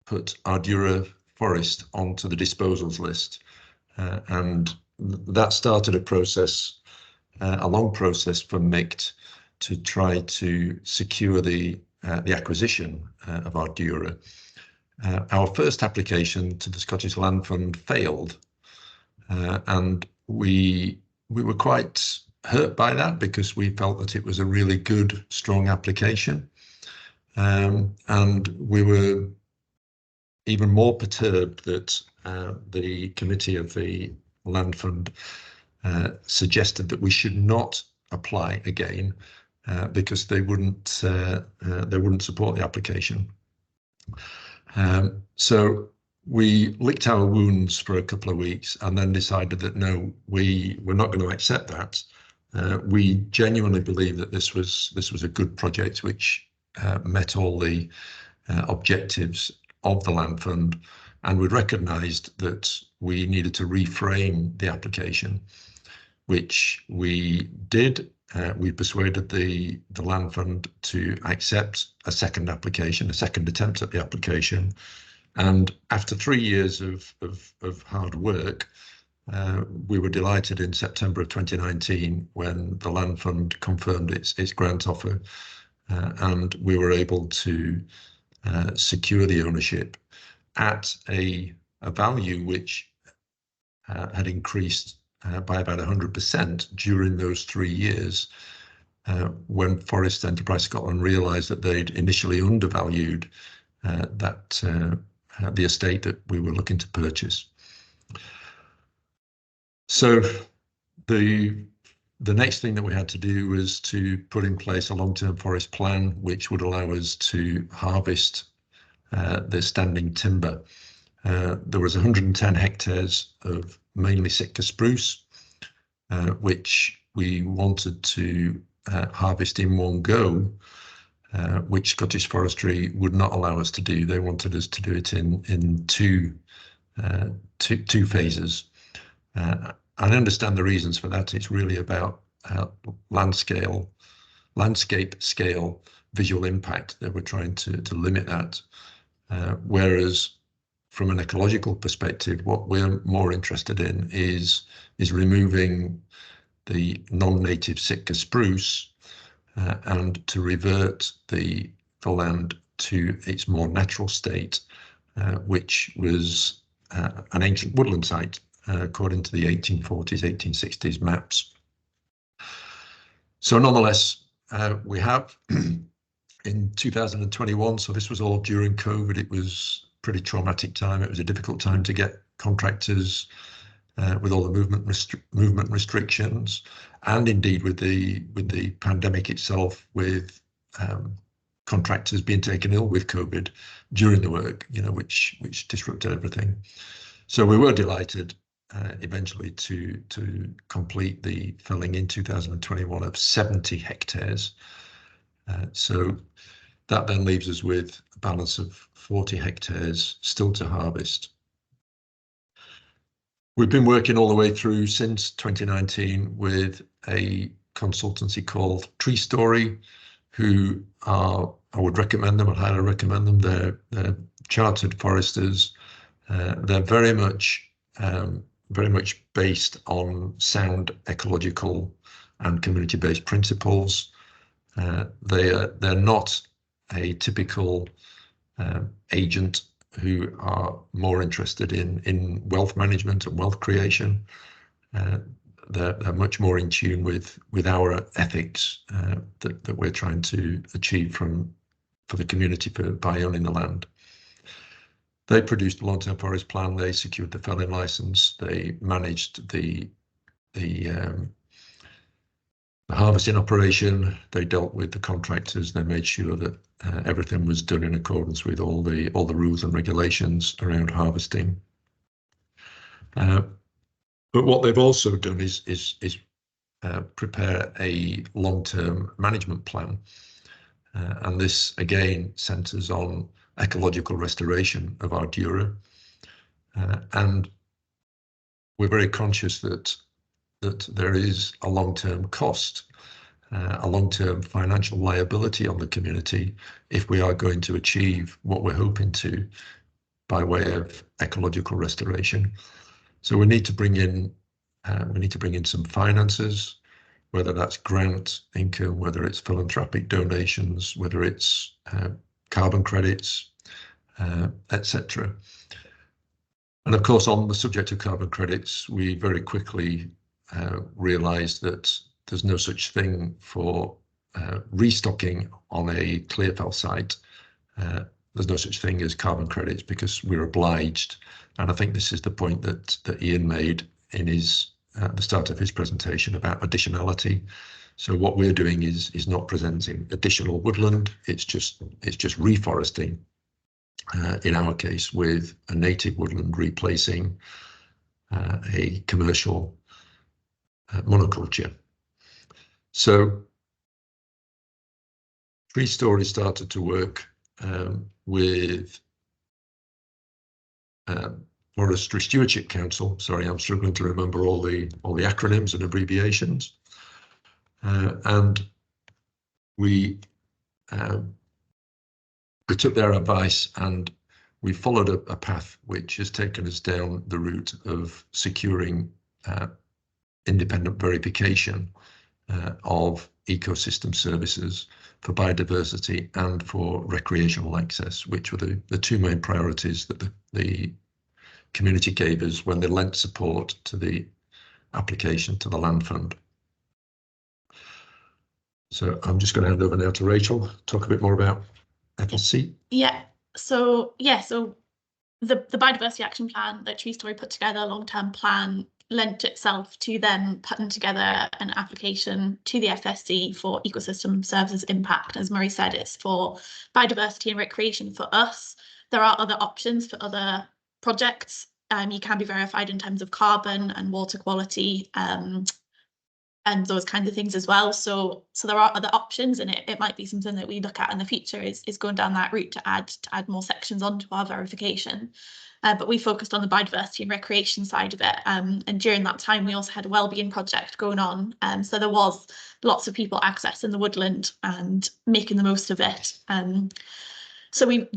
Speaker 4: put Argyra Forest onto the disposals list, and that started a process, a long process for MICT to try to secure the acquisition of Argyra. Our first application to the Scottish Land Fund failed, and we were quite hurt by that because we felt that it was a really good, strong application, and we were even more perturbed that the committee of the Land Fund suggested that we should not apply again because they wouldn't support the application. So we licked our wounds for a couple of weeks and then decided that no, we were not going to accept that. We genuinely believe that this was a good project which met all the objectives of the Land Fund, and we recognised that we needed to reframe the application, which we did. We persuaded the Land Fund to accept a second application, a second attempt at the application, and after 3 years of hard work, we were delighted in September of 2019 when the Land Fund confirmed its grant offer, and we were able to secure the ownership at a value which had increased by about 100% during those 3 years, when Forest Enterprise Scotland realised that they'd initially undervalued the estate that we were looking to purchase. So the next thing that we had to do was to put in place a long-term forest plan which would allow us to harvest the standing timber. There was 110 hectares of mainly Sitka spruce, which we wanted to harvest in one go, which Scottish Forestry would not allow us to do. They wanted us to do it in two two phases. I understand the reasons for that. It's really about landscape scale visual impact that we're trying to limit that. Whereas from an ecological perspective, what we're more interested in is removing the non-native Sitka spruce and to revert the land to its more natural state, which was an ancient woodland site, according to the 1840s, 1860s maps. So nonetheless, we have in 2021, so this was all during COVID, it was a pretty traumatic time. It was a difficult time to get contractors with all the movement restrictions, and indeed with the pandemic itself, with contractors being taken ill with COVID during the work, which disrupted everything. So we were delighted eventually to complete the felling in 2021 of 70 hectares. So that then leaves us with a balance of 40 hectares still to harvest. We've been working all the way through since 2019 with a consultancy called Tree Story, who are, I would recommend them, I'd highly recommend them. They're chartered foresters. They're very much based on sound ecological and community-based principles. They're not a typical agent who are more interested in wealth management and wealth creation. They're much more in tune with our ethics that we're trying to achieve for the community by owning the land. They produced a long-term forest plan. They secured the felling license. They managed the harvesting operation. They dealt with the contractors. They made sure that everything was done in accordance with all the rules and regulations around harvesting. But what they've also done is prepare a long-term management plan, and this again centres on ecological restoration of our Dura, and we're very conscious that there is a long-term cost, a long-term financial liability on the community if we are going to achieve what we're hoping to by way of ecological restoration. So we need to bring in some finances, whether that's grant income, whether it's philanthropic donations, whether it's carbon credits, etc. And of course, on the subject of carbon credits, we very quickly realised that there's no such thing for restocking on a clearfell site. There's no such thing as carbon credits because we're obliged. And I think this is the point that Iain made in his the start of his presentation about additionality. So what we're doing is not presenting additional woodland. It's just reforesting. In our case, with a native woodland replacing a commercial monoculture. So Tree Story started to work with Forestry Stewardship Council. Sorry, I'm struggling to remember all the acronyms and abbreviations. And we took their advice and we followed a path which has taken us down the route of securing independent verification of ecosystem services for biodiversity and for recreational access, which were the two main priorities that the community gave us when they lent support to the application to the Land Fund. So I'm just going to hand over now to Rachel, talk a bit more about FSC.
Speaker 3: So the biodiversity action plan that Tree Story put together, a long-term plan, lent itself to then putting together an application to the FSC for ecosystem services impact. As Murray said, it's for biodiversity and recreation for us. There are other options for other projects. You can be verified in terms of carbon and water quality and those kinds of things as well. So there are other options, and it might be something that we look at in the future is going down that route to add more sections onto our verification. But we focused on the biodiversity and recreation side of it. And during that time, we also had a wellbeing project going on. So there was lots of people accessing the woodland and making the most of it. So we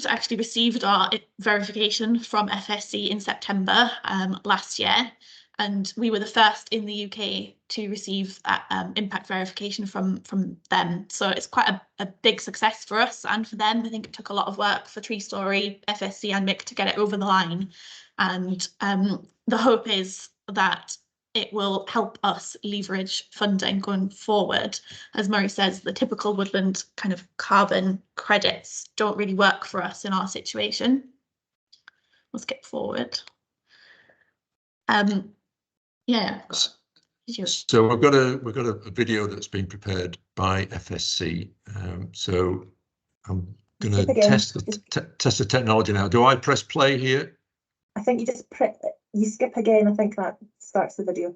Speaker 3: actually received our verification from FSC in September last year. And we were the first in the UK to receive that impact verification from them. So it's quite a big success for us and for them. I think it took a lot of work for Tree Story, FSC and MIC to get it over the line. And the hope is that it will help us leverage funding going forward. As Murray says, the typical woodland kind of carbon credits don't really work for us in our situation. Let's get forward. Yeah.
Speaker 4: So we've got a video that's been prepared by FSC. So I'm going to test the technology now. Do I press play here?
Speaker 1: I think you skip again. I think that starts the video.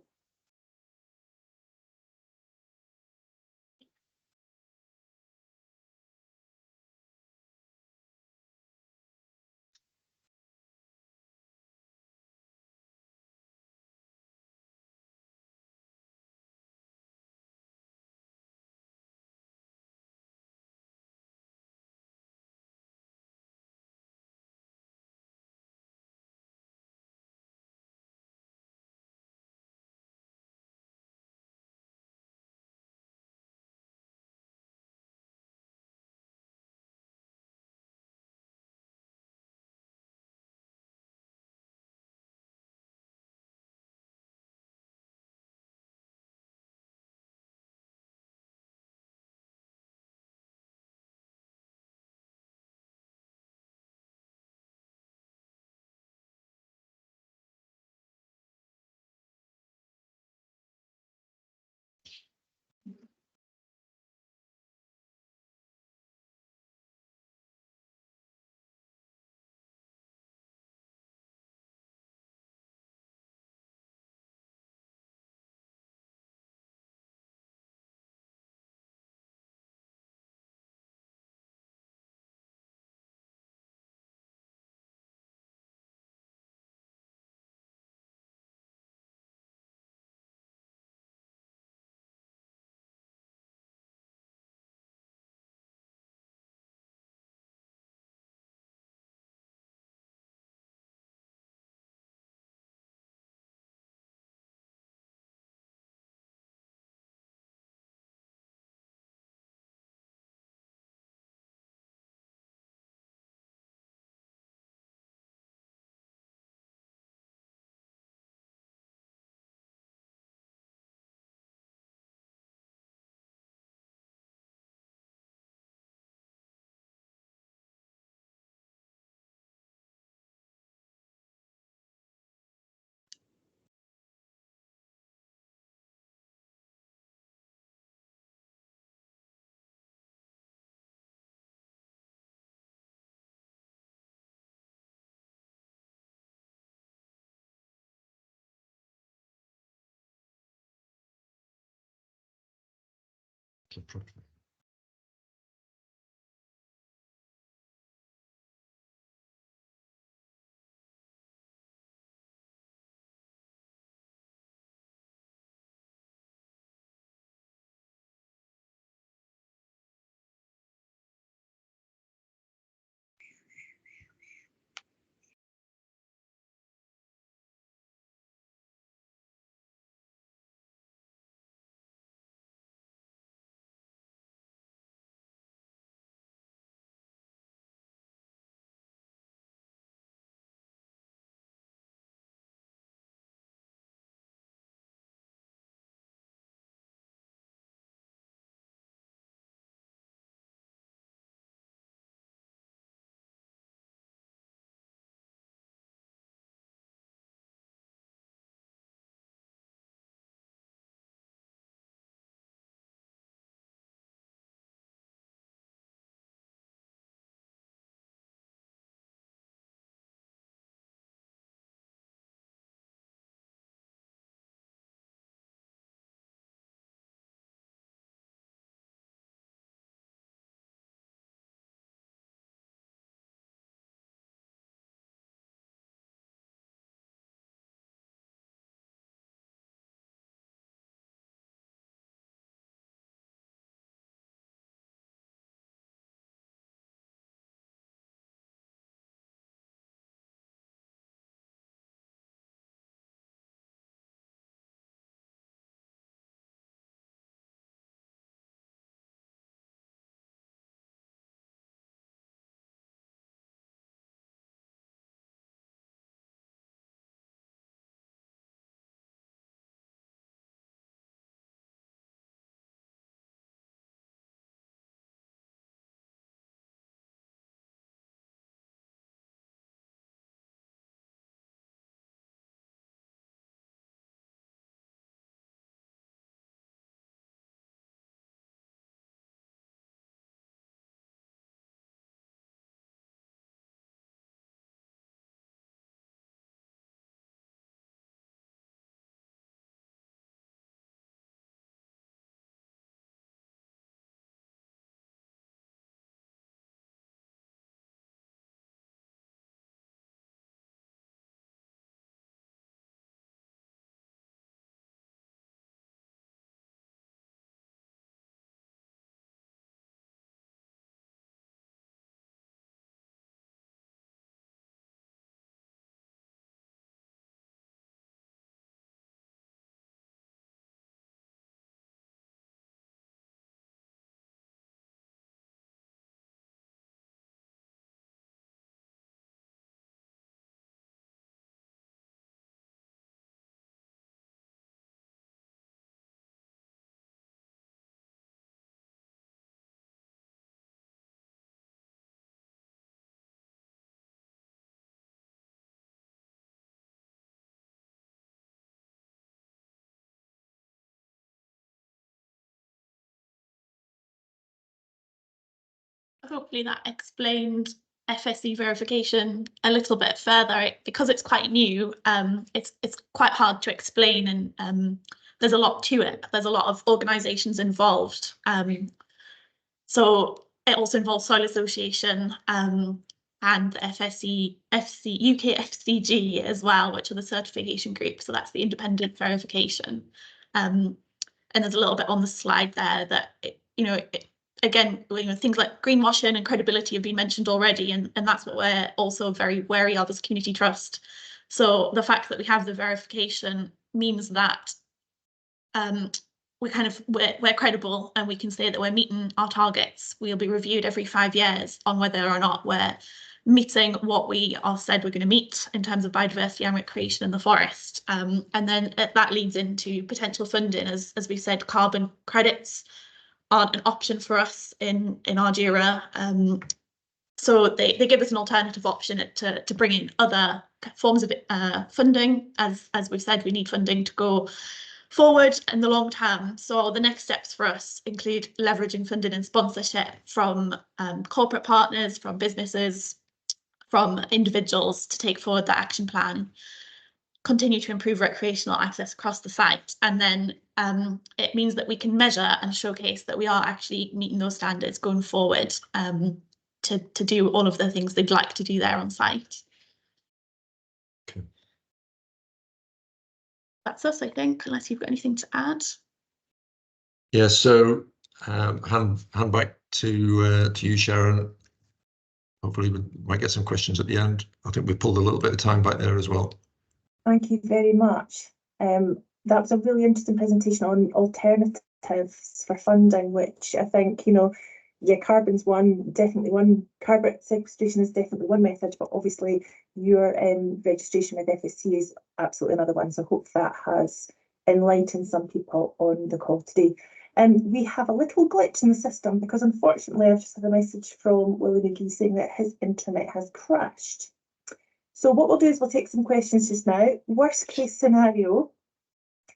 Speaker 3: hopefully that explained FSC verification a little bit further. Because it's quite new, it's quite hard to explain, and there's a lot to it. There's a lot of organisations involved. So it also involves soil association and the FSC, UK FCG as well, which are the certification group. So that's the independent verification. And there's a little bit on the slide there that, again, things like greenwashing and credibility have been mentioned already, and that's what we're also very wary of as Community Trust. So the fact that we have the verification means that we're credible, and we can say that we're meeting our targets. We'll be reviewed every 5 years on whether or not we're meeting what we all said we're going to meet in terms of biodiversity and recreation in the forest. And then that leads into potential funding. As we said, carbon credits aren't an option for us in our JIRA. So they give us an alternative option to bring in other forms of funding. As we've said, we need funding to go forward in the long term. So the next steps for us include leveraging funding and sponsorship from corporate partners, from businesses, from individuals to take forward the action plan, continue to improve recreational access across the site. And then it means that we can measure and showcase that we are actually meeting those standards going forward, to do all of the things they'd like to do there on site.
Speaker 4: Okay.
Speaker 3: That's us, I think, unless you've got anything to add.
Speaker 4: Yeah, so hand back to you, Sharon. Hopefully we might get some questions at the end. I think we pulled a little bit of time back there as well.
Speaker 1: Thank you very much. That was a really interesting presentation on alternatives for funding, which I think, carbon's definitely one, carbon sequestration is definitely one method, but obviously your registration with FSC is absolutely another one. So I hope that has enlightened some people on the call today. We have a little glitch in the system because unfortunately I've just had a message from Willie McGhee saying that his internet has crashed. So what we'll do is we'll take some questions just now. Worst case scenario,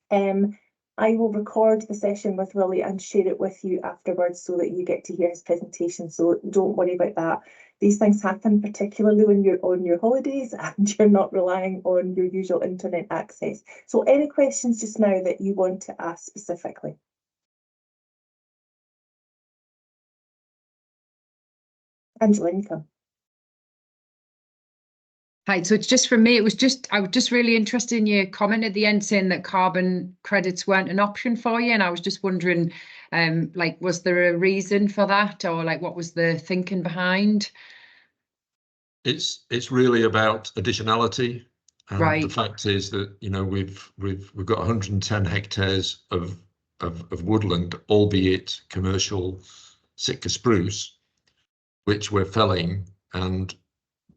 Speaker 1: I will record the session with Willie and share it with you afterwards so that you get to hear his presentation. So don't worry about that. These things happen, particularly when you're on your holidays and you're not relying on your usual internet access. So any questions just now that you want to ask specifically? Angela, you come.
Speaker 7: Hi, so it's just for me, I was just really interested in your comment at the end saying that carbon credits weren't an option for you, and I was just wondering, was there a reason for that, or what was the thinking behind? It's
Speaker 4: really about additionality.
Speaker 7: Right.
Speaker 4: The fact is that we've got 110 hectares of woodland, albeit commercial Sitka spruce, which we're felling, and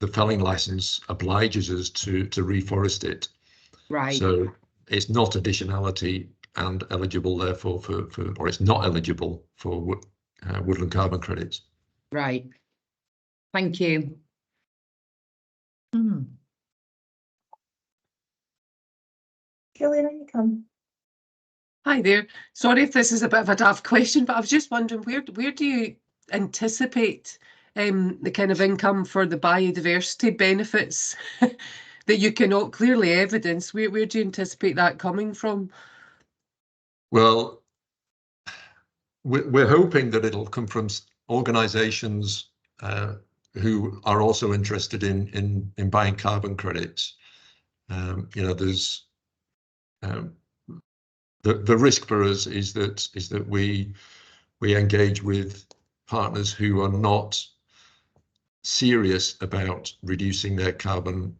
Speaker 4: the felling license obliges us to reforest it.
Speaker 7: Right.
Speaker 4: So it's not additionality and eligible, therefore, or it's not eligible for woodland carbon credits.
Speaker 7: Right. Thank you.
Speaker 1: Juliana, you come.
Speaker 6: Hi there. Sorry if this is a bit of a daft question, but I was just wondering, where do you anticipate the kind of income for the biodiversity benefits that you cannot clearly evidence? Where do you anticipate that coming from?
Speaker 4: Well, we're hoping that it'll come from organisations who are also interested in buying carbon credits. There's the risk for us is that we engage with partners who are not serious about reducing their carbon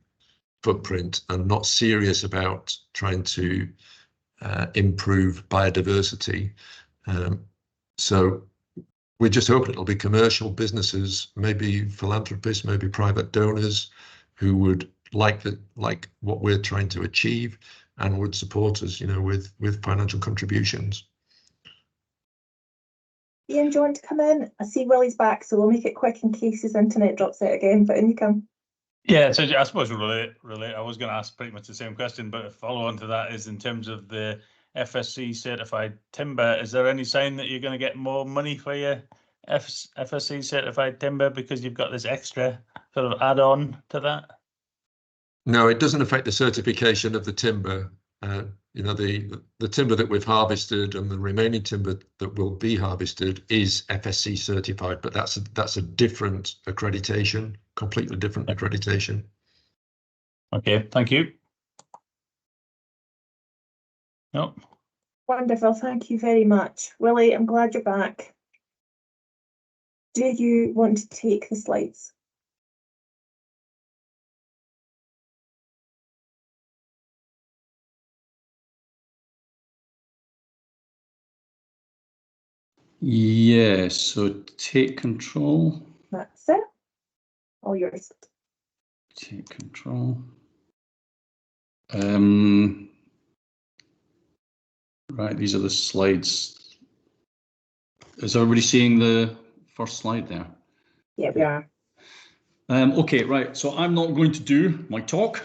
Speaker 4: footprint and not serious about trying to improve biodiversity. So we're just hoping it'll be commercial businesses, maybe philanthropists, maybe private donors who would like what we're trying to achieve and would support us, with financial contributions.
Speaker 1: Iain, do you want to come in? I see Willie's back, so we'll make it quick in case his internet drops out again, but in you come.
Speaker 2: Yeah, so I suppose relate. I was going to ask pretty much the same question, but a follow on to that is in terms of the FSC certified timber, is there any sign that you're going to get more money for your FSC certified timber because you've got this extra sort of add-on to that?
Speaker 4: No, it doesn't affect the certification of the timber. You know, the timber that we've harvested and the remaining timber that will be harvested is FSC certified, but that's a different accreditation, completely different accreditation.
Speaker 2: Okay, thank you. No.
Speaker 1: Wonderful, thank you very much. Willie, I'm glad you're back. Do you want to take the slides?
Speaker 8: Yes, so take control.
Speaker 1: That's it. All yours.
Speaker 8: Take control. Right, these are the slides. Is everybody seeing the first slide there?
Speaker 1: Yeah, we are.
Speaker 8: Okay, right, so I'm not going to do my talk.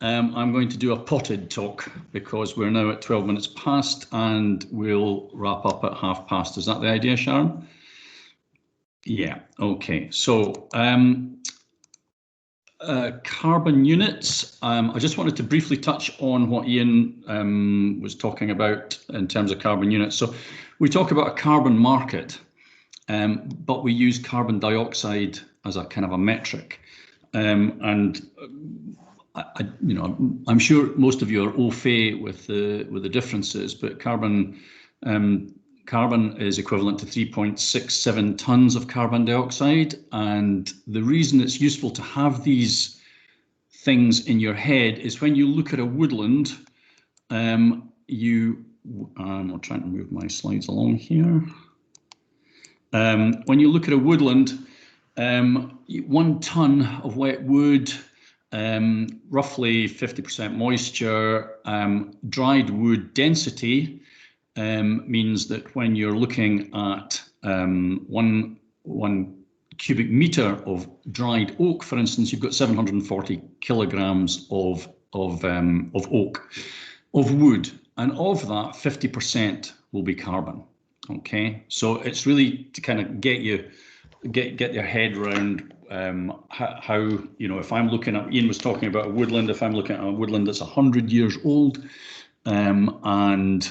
Speaker 8: I'm going to do a potted talk because we're now at 12 minutes past and we'll wrap up at past. Is that the idea, Sharon? Yeah, okay. So carbon units. I just wanted to briefly touch on what Iain was talking about in terms of carbon units. So we talk about a carbon market, but we use carbon dioxide as a kind of a metric. I'm sure most of you are au fait with the differences, but carbon is equivalent to 3.67 tons of carbon dioxide. And the reason it's useful to have these things in your head is when you look at a woodland, I'm trying to move my slides along here. When you look at a woodland, 1 ton of wet wood, roughly 50% moisture, dried wood density means that when you're looking at one cubic meter of dried oak, for instance, you've got 740 kilograms of oak, of wood, and of that 50% will be carbon. Okay, so it's really to kind of get your head around how, you know, if I'm looking at, Iain was talking about a woodland, if I'm looking at a woodland that's 100 years old, and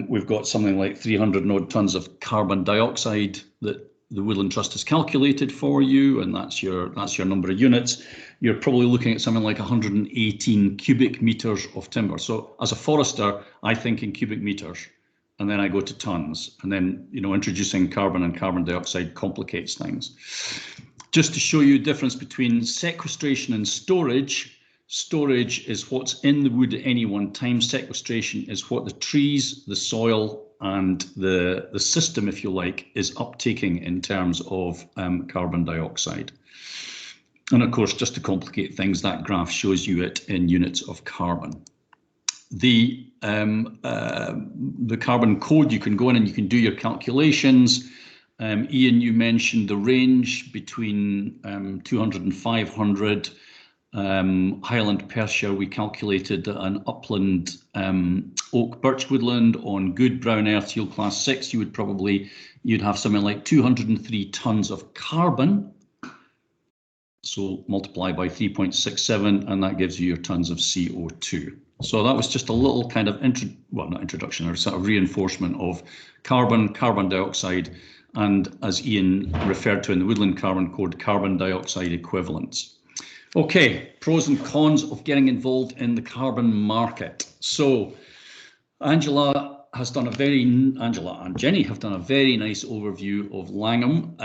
Speaker 8: we've got something like 300 odd tons of carbon dioxide that the Woodland Trust has calculated for you, and that's your number of units, you're probably looking at something like 118 cubic meters of timber. So as a forester, I think in cubic meters, and then I go to tons, and then, you know, introducing carbon and carbon dioxide complicates things. Just to show you the difference between sequestration and storage. Storage is what's in the wood at any one time. Sequestration is what the trees, the soil, and the system, if you like, is uptaking in terms of carbon dioxide. And of course, just to complicate things, that graph shows you it in units of carbon. The carbon code, you can go in and you can do your calculations. Iain, you mentioned the range between 200 and 500. Highland Perthshire, we calculated an upland oak birch woodland on good brown earth yield class 6, you'd have something like 203 tons of carbon. So multiply by 3.67 and that gives you your tons of CO2. So that was just a little kind of not introduction, or sort of reinforcement of carbon, carbon dioxide, and as Iain referred to in the Woodland Carbon Code, carbon dioxide equivalents. Okay, pros and cons of getting involved in the carbon market. So Angela and Jenny have done a very nice overview of Langham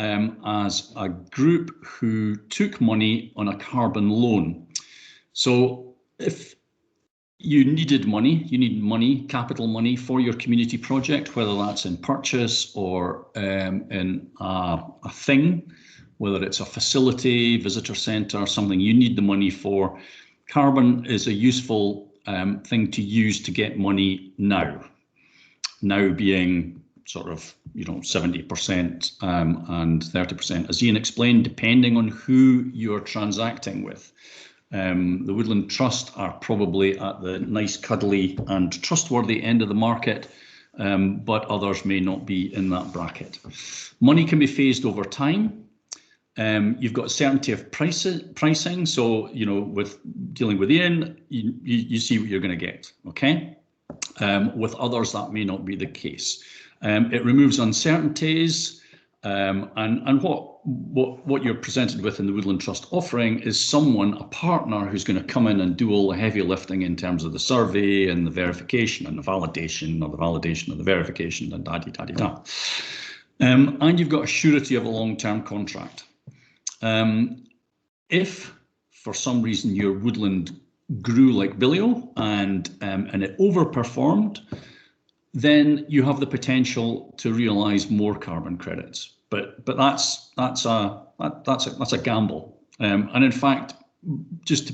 Speaker 8: as a group who took money on a carbon loan. So if you needed money, capital money for your community project, whether that's in purchase or in a thing, whether it's a facility, visitor centre, something you need the money for. Carbon is a useful thing to use to get money now. Now being sort of, 70% and 30%, as Iain explained, depending on who you're transacting with. The Woodland Trust are probably at the nice, cuddly and trustworthy end of the market. but others may not be in that bracket. Money can be phased over time. You've got certainty of pricing. So, you know, with dealing with Iain, you see what you're going to get, okay? With others, that may not be the case. It removes uncertainties, and what you're presented with in the Woodland Trust offering is someone, a partner, who's going to come in and do all the heavy lifting in terms of the survey and the verification and the validation of the validation of the verification and da-di-da-di-da. And you've got a surety of a long-term contract. If for some reason your woodland grew like Billio and it overperformed, then you have the potential to realise more carbon credits. But that's a gamble. And in fact, just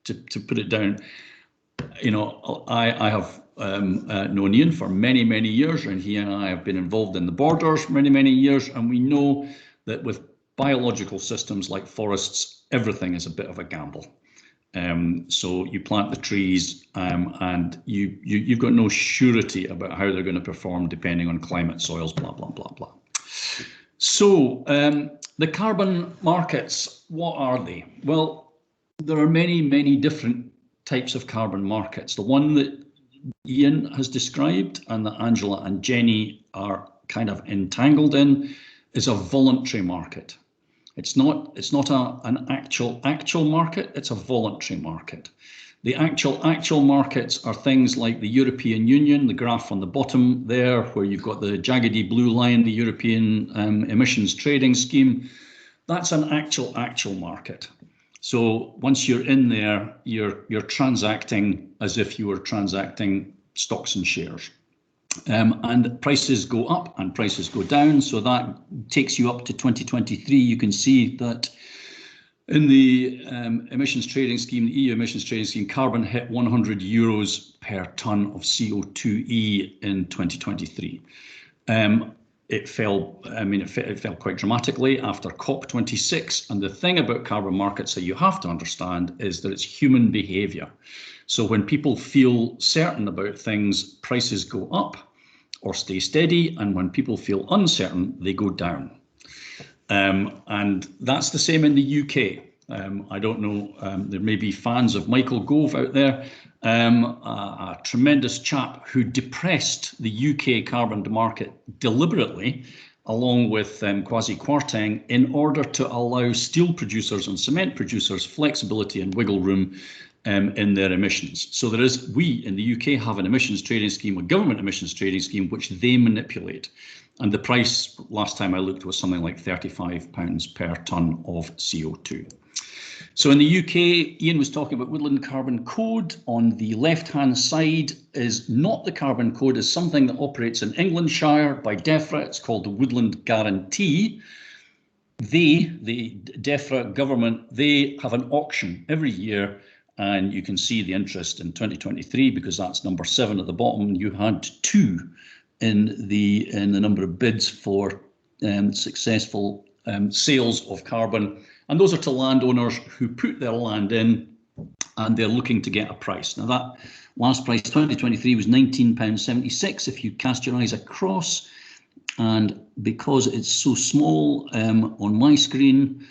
Speaker 8: to put it down, you know, I have known Iain for many years, and he and I have been involved in the borders for many years, and we know that with biological systems like forests, everything is a bit of a gamble. So you plant the trees, and you've got no surety about how they're going to perform depending on climate, soils, blah blah blah blah. So the carbon markets, what are they? Well, there are many different types of carbon markets. The one that Iain has described and that Angela and Jenny are kind of entangled in is a voluntary market. It's not an actual market, it's a voluntary market. The actual markets are things like the European Union, the graph on the bottom there, where you've got the jaggedy blue line, the European Emissions Trading Scheme. That's an actual market. So once you're in there, you're transacting as if you were transacting stocks and shares. And prices go up and prices go down. So that takes you up to 2023. You can see that in the emissions trading scheme, the EU emissions trading scheme, carbon hit €100 per tonne of CO2e in 2023. It fell. I mean, it fell quite dramatically after COP26. And the thing about carbon markets that you have to understand is that it's human behaviour. So when people feel certain about things, prices go up or stay steady, and when people feel uncertain, they go down. And that's the same in the UK. I don't know, there may be fans of Michael Gove out there, a tremendous chap who depressed the UK carbon market deliberately, along with Kwasi Kwarteng, in order to allow steel producers and cement producers flexibility and wiggle room in their emissions. So we in the UK have an emissions trading scheme, a government emissions trading scheme, which they manipulate. And the price, last time I looked, was something like £35 per tonne of CO2. So in the UK, Iain was talking about Woodland Carbon Code. On the left-hand side is not the Carbon Code, is something that operates in Englandshire by DEFRA. It's called the Woodland Guarantee. The DEFRA government, they have an auction every year, and you can see the interest in 2023, because that's number 7 at the bottom. You had 2 in the number of bids for successful sales of carbon. And those are to landowners who put their land in and they're looking to get a price. Now that last price, 2023, was £19.76 if you cast your eyes across. And because it's so small on my screen,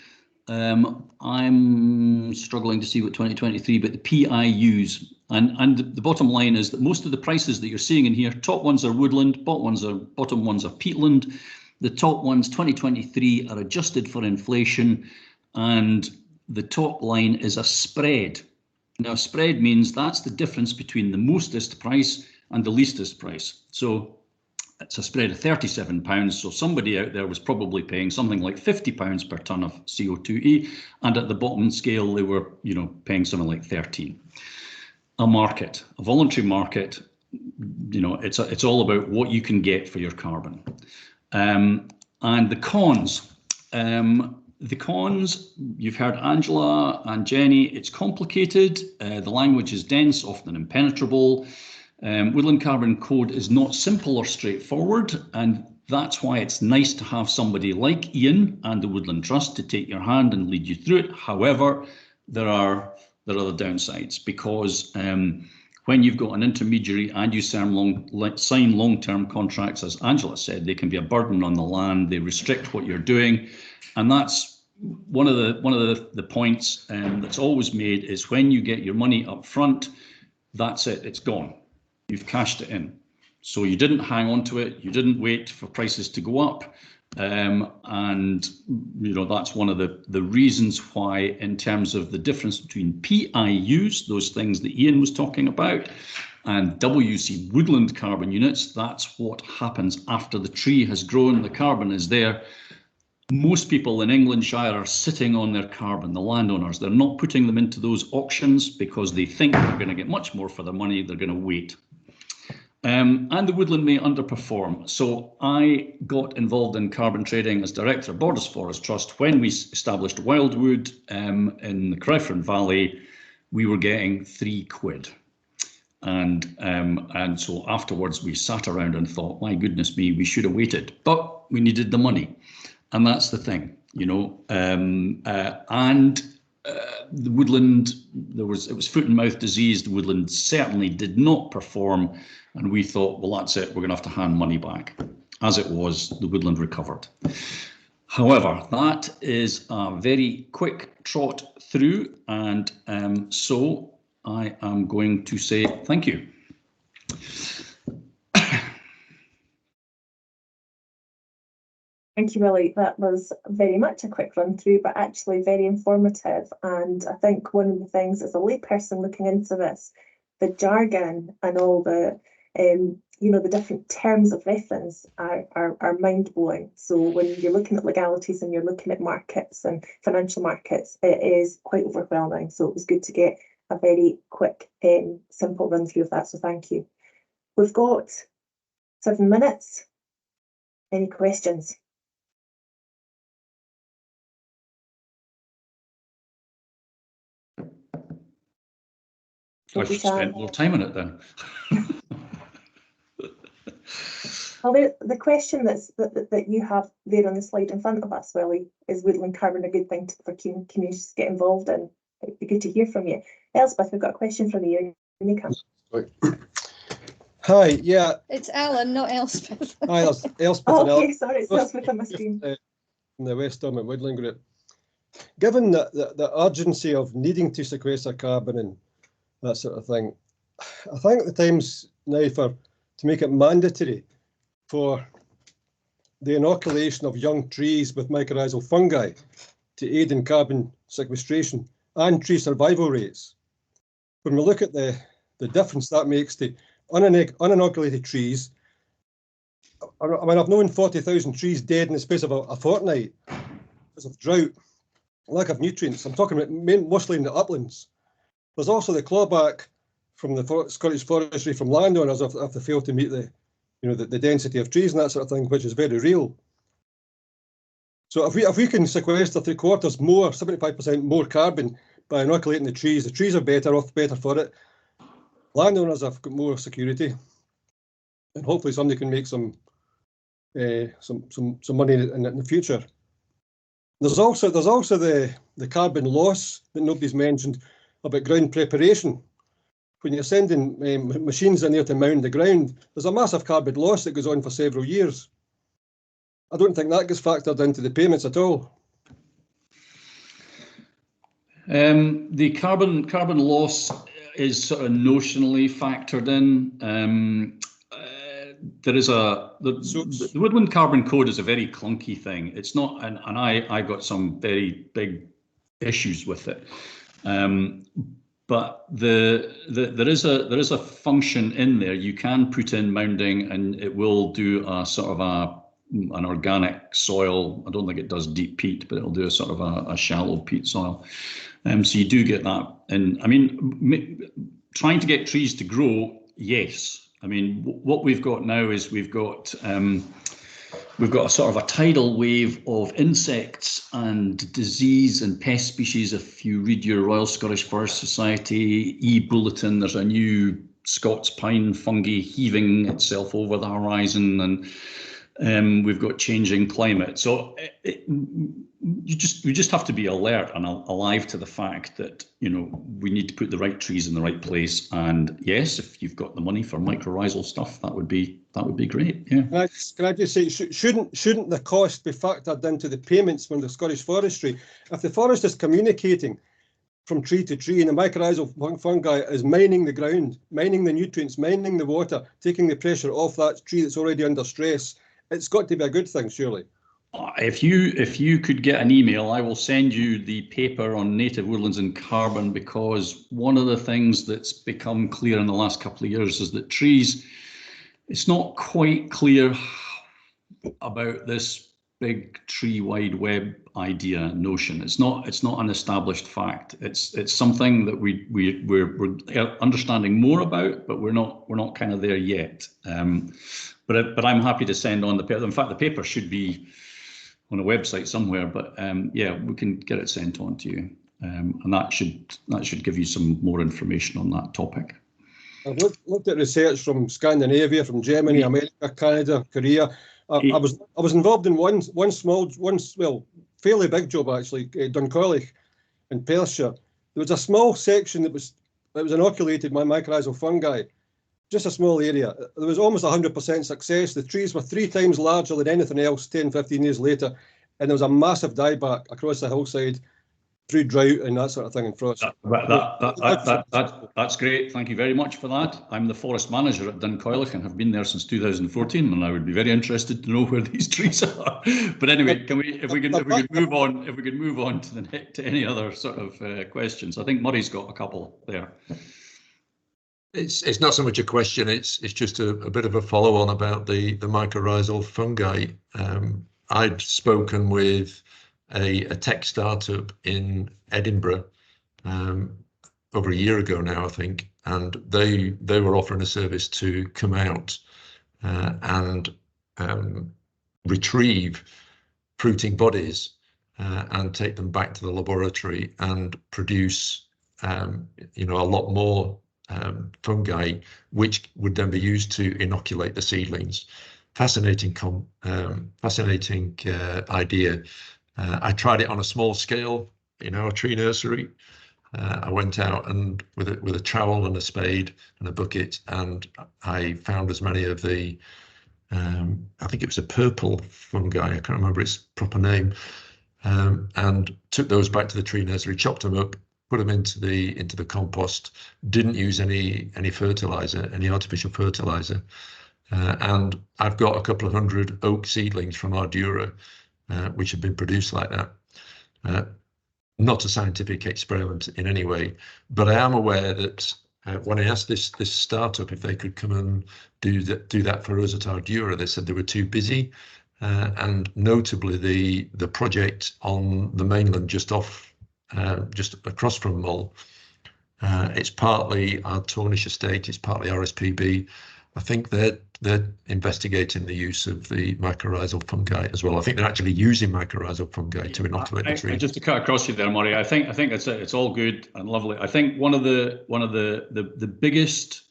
Speaker 8: I'm struggling to see what 2023, but the PIUs. And the bottom line is that most of the prices that you're seeing in here, top ones are woodland, bottom ones are peatland. The top ones, 2023, are adjusted for inflation, and the top line is a spread. Now, a spread means that's the difference between the mostest price and the leastest price. So it's a spread of £37. So somebody out there was probably paying something like £50 per tonne of CO2e, and at the bottom scale, they were, paying something like 13. A market, a voluntary market, it's all about what you can get for your carbon. And the cons. The cons, you've heard Angela and Jenny, it's complicated. The language is dense, often impenetrable. Woodland Carbon Code is not simple or straightforward, and that's why it's nice to have somebody like Iain and the Woodland Trust to take your hand and lead you through it. However, there are the downsides, because when you've got an intermediary and you sign long-term contracts, as Angela said, they can be a burden on the land. They restrict what you're doing, and that's one of the points that's always made is when you get your money up front, that's it. It's gone. You've cashed it in. So you didn't hang on to it. You didn't wait for prices to go up. And you know, that's one of the reasons why, in terms of the difference between PIUs, those things that Iain was talking about, and WC woodland carbon units, that's what happens after the tree has grown, the carbon is there. Most people in Englandshire are sitting on their carbon, the landowners. They're not putting them into those auctions because they think they're going to get much more for their money. They're going to wait. And the woodland may underperform. So I got involved in carbon trading as director of Borders Forest Trust when we established Wildwood in the Tarras Valley. We were getting £3. And so afterwards we sat around and thought, my goodness me, we should have waited, but we needed the money. And that's the thing, you know, the woodland, it was foot and mouth disease. The woodland certainly did not perform. And we thought, well, that's it. We're going to have to hand money back. As it was, the woodland recovered. However, that is a very quick trot through. And so I am going to say thank you.
Speaker 1: Thank you, Willie. That was very much a quick run through, but actually very informative. And I think one of the things as a layperson looking into this, the jargon and all the, you know, the different terms of reference are mind-blowing. So when you're looking at legalities and you're looking at markets and financial markets, it is quite overwhelming. So it was good to get a very quick, simple run through of that. So thank you. We've got 7 minutes. Any questions?
Speaker 8: I should spend more time on it then.
Speaker 1: Well, the question that you have there on the slide in front of us, Willie, is woodland carbon a good thing for communities to get involved in? It'd be good to hear from you. Elspeth, we've got a question from you. You may come.
Speaker 9: Hi, yeah.
Speaker 10: It's Alan, not Elspeth.
Speaker 9: Hi, Elspeth.
Speaker 1: Oh, okay, sorry, it's Elspeth on my screen.
Speaker 9: From the West Ormond Woodland Group. Given the urgency of needing to sequester carbon and that sort of thing, I think the time's now to make it mandatory for the inoculation of young trees with mycorrhizal fungi to aid in carbon sequestration and tree survival rates. When we look at the difference that makes to uninoculated trees, I mean, I've known 40,000 trees dead in the space of a fortnight because of drought, lack of nutrients. I'm talking about mostly in the uplands. There's also the clawback from the Scottish Forestry from landowners if they fail to meet the density of trees and that sort of thing, which is very real. So if we can sequester 3/4 more, 75% more carbon by inoculating the trees are better off, better for it. Landowners have got more security, and hopefully somebody can make some money in the future. There's also the carbon loss that nobody's mentioned about ground preparation. When you're sending machines in there to mound the ground, there's a massive carbon loss that goes on for several years. I don't think that gets factored into the payments at all.
Speaker 8: The carbon loss is sort of notionally factored in. The Woodland Carbon Code is a very clunky thing. It's not, and I got some very big issues with it. But there is a function in there. You can put in mounding, and it will do a sort of an organic soil. I don't think it does deep peat, but it'll do a sort of a shallow peat soil. So you do get that. And I mean, trying to get trees to grow, yes. I mean, what we've got now is we've got a sort of a tidal wave of insects and disease and pest species. If you read your Royal Scottish Forest Society e-bulletin, there's a new Scots pine fungi heaving itself over the horizon, and We've got changing climate. So we just have to be alert and alive to the fact that, you know, we need to put the right trees in the right place. And yes, if you've got the money for mycorrhizal stuff, that would be great. Yeah.
Speaker 9: Can I just say, shouldn't the cost be factored into the payments from the Scottish Forestry? If the forest is communicating from tree to tree, and the mycorrhizal fungi is mining the ground, mining the nutrients, mining the water, taking the pressure off that tree that's already under stress, it's got to be a good thing, surely.
Speaker 8: If you could get an email, I will send you the paper on native woodlands and carbon, because one of the things that's become clear in the last couple of years is that trees, it's not quite clear about this big tree wide web idea notion. It's not an established fact. It's something that we're understanding more about, but we're not kind of there yet. But I'm happy to send on the paper. In fact, the paper should be on a website somewhere. But yeah, we can get it sent on to you, and that should give you some more information on that topic.
Speaker 9: I've looked at research from Scandinavia, from Germany, America, Canada, Korea. I was involved in one fairly big job actually, Duncollich in Perthshire. There was a small section that was inoculated by mycorrhizal fungi, just a small area. There was almost 100% success. The trees were 3 times larger than anything else 10, 15 years later, and there was a massive dieback across the hillside through drought and that sort of thing and frost.
Speaker 8: That's great. Thank you very much for that. I'm the forest manager at Duncollich and have been there since 2014, and I would be very interested to know where these trees are. But anyway, if we could move on to any other sort of questions. I think Murray's got a couple there.
Speaker 4: It's not so much a question. It's just a bit of a follow on about the mycorrhizal fungi. I'd spoken with a tech startup in Edinburgh over a year ago now, I think, and they were offering a service to come out and retrieve fruiting bodies and take them back to the laboratory and produce a lot more fungi, which would then be used to inoculate the seedlings. Fascinating idea. I tried it on a small scale in our tree nursery. I went out and with a trowel and a spade and a bucket, and I found as many of the I think it was a purple fungi, I can't remember its proper name, and took those back to the tree nursery, chopped them up, put them into the compost. Didn't use any fertilizer, any artificial fertilizer, and I've got a couple of hundred oak seedlings from Ardura, which have been produced like that. Not a scientific experiment in any way, but I am aware that when I asked this startup if they could come and do that for us at Ardura, they said they were too busy. And notably, the project on the mainland just across from Mull, it's partly our Tornish estate, it's partly RSPB. I think they're investigating the use of the mycorrhizal fungi as well. I think they're actually using mycorrhizal fungi to inoculate the tree.
Speaker 8: Just to cut across you there, Murray, I think it's all good and lovely. I think one of the biggest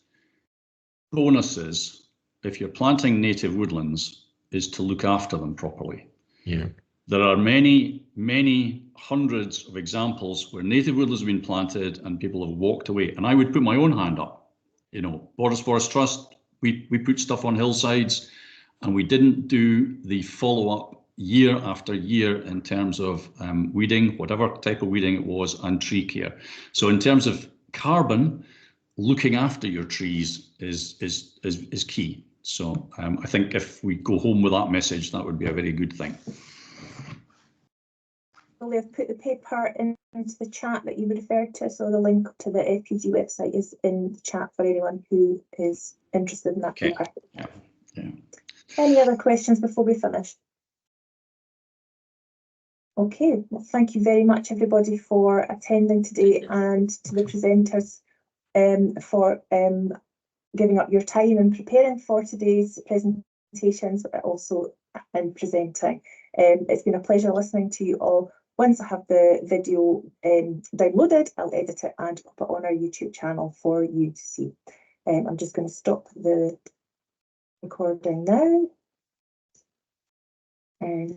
Speaker 8: bonuses if you're planting native woodlands is to look after them properly.
Speaker 4: Yeah. There
Speaker 8: are many hundreds of examples where native woodlands have been planted and people have walked away. And I would put my own hand up. You know, Forest Trust, we put stuff on hillsides and we didn't do the follow-up year after year in terms of weeding, whatever type of weeding it was, and tree care. So in terms of carbon, looking after your trees is key. So I think if we go home with that message, that would be a very good thing.
Speaker 1: I've put the paper into the chat that you referred to, so the link to the FPG website is in the chat for anyone who is interested in that paper.
Speaker 8: Yeah.
Speaker 1: Any other questions before we finish? Okay, well, thank you very much everybody for attending today, and to the presenters for giving up your time and preparing for today's presentations, but also in presenting. It's been a pleasure listening to you all. Once I have the video downloaded, I'll edit it and put it on our YouTube channel for you to see. I'm just going to stop the recording now. They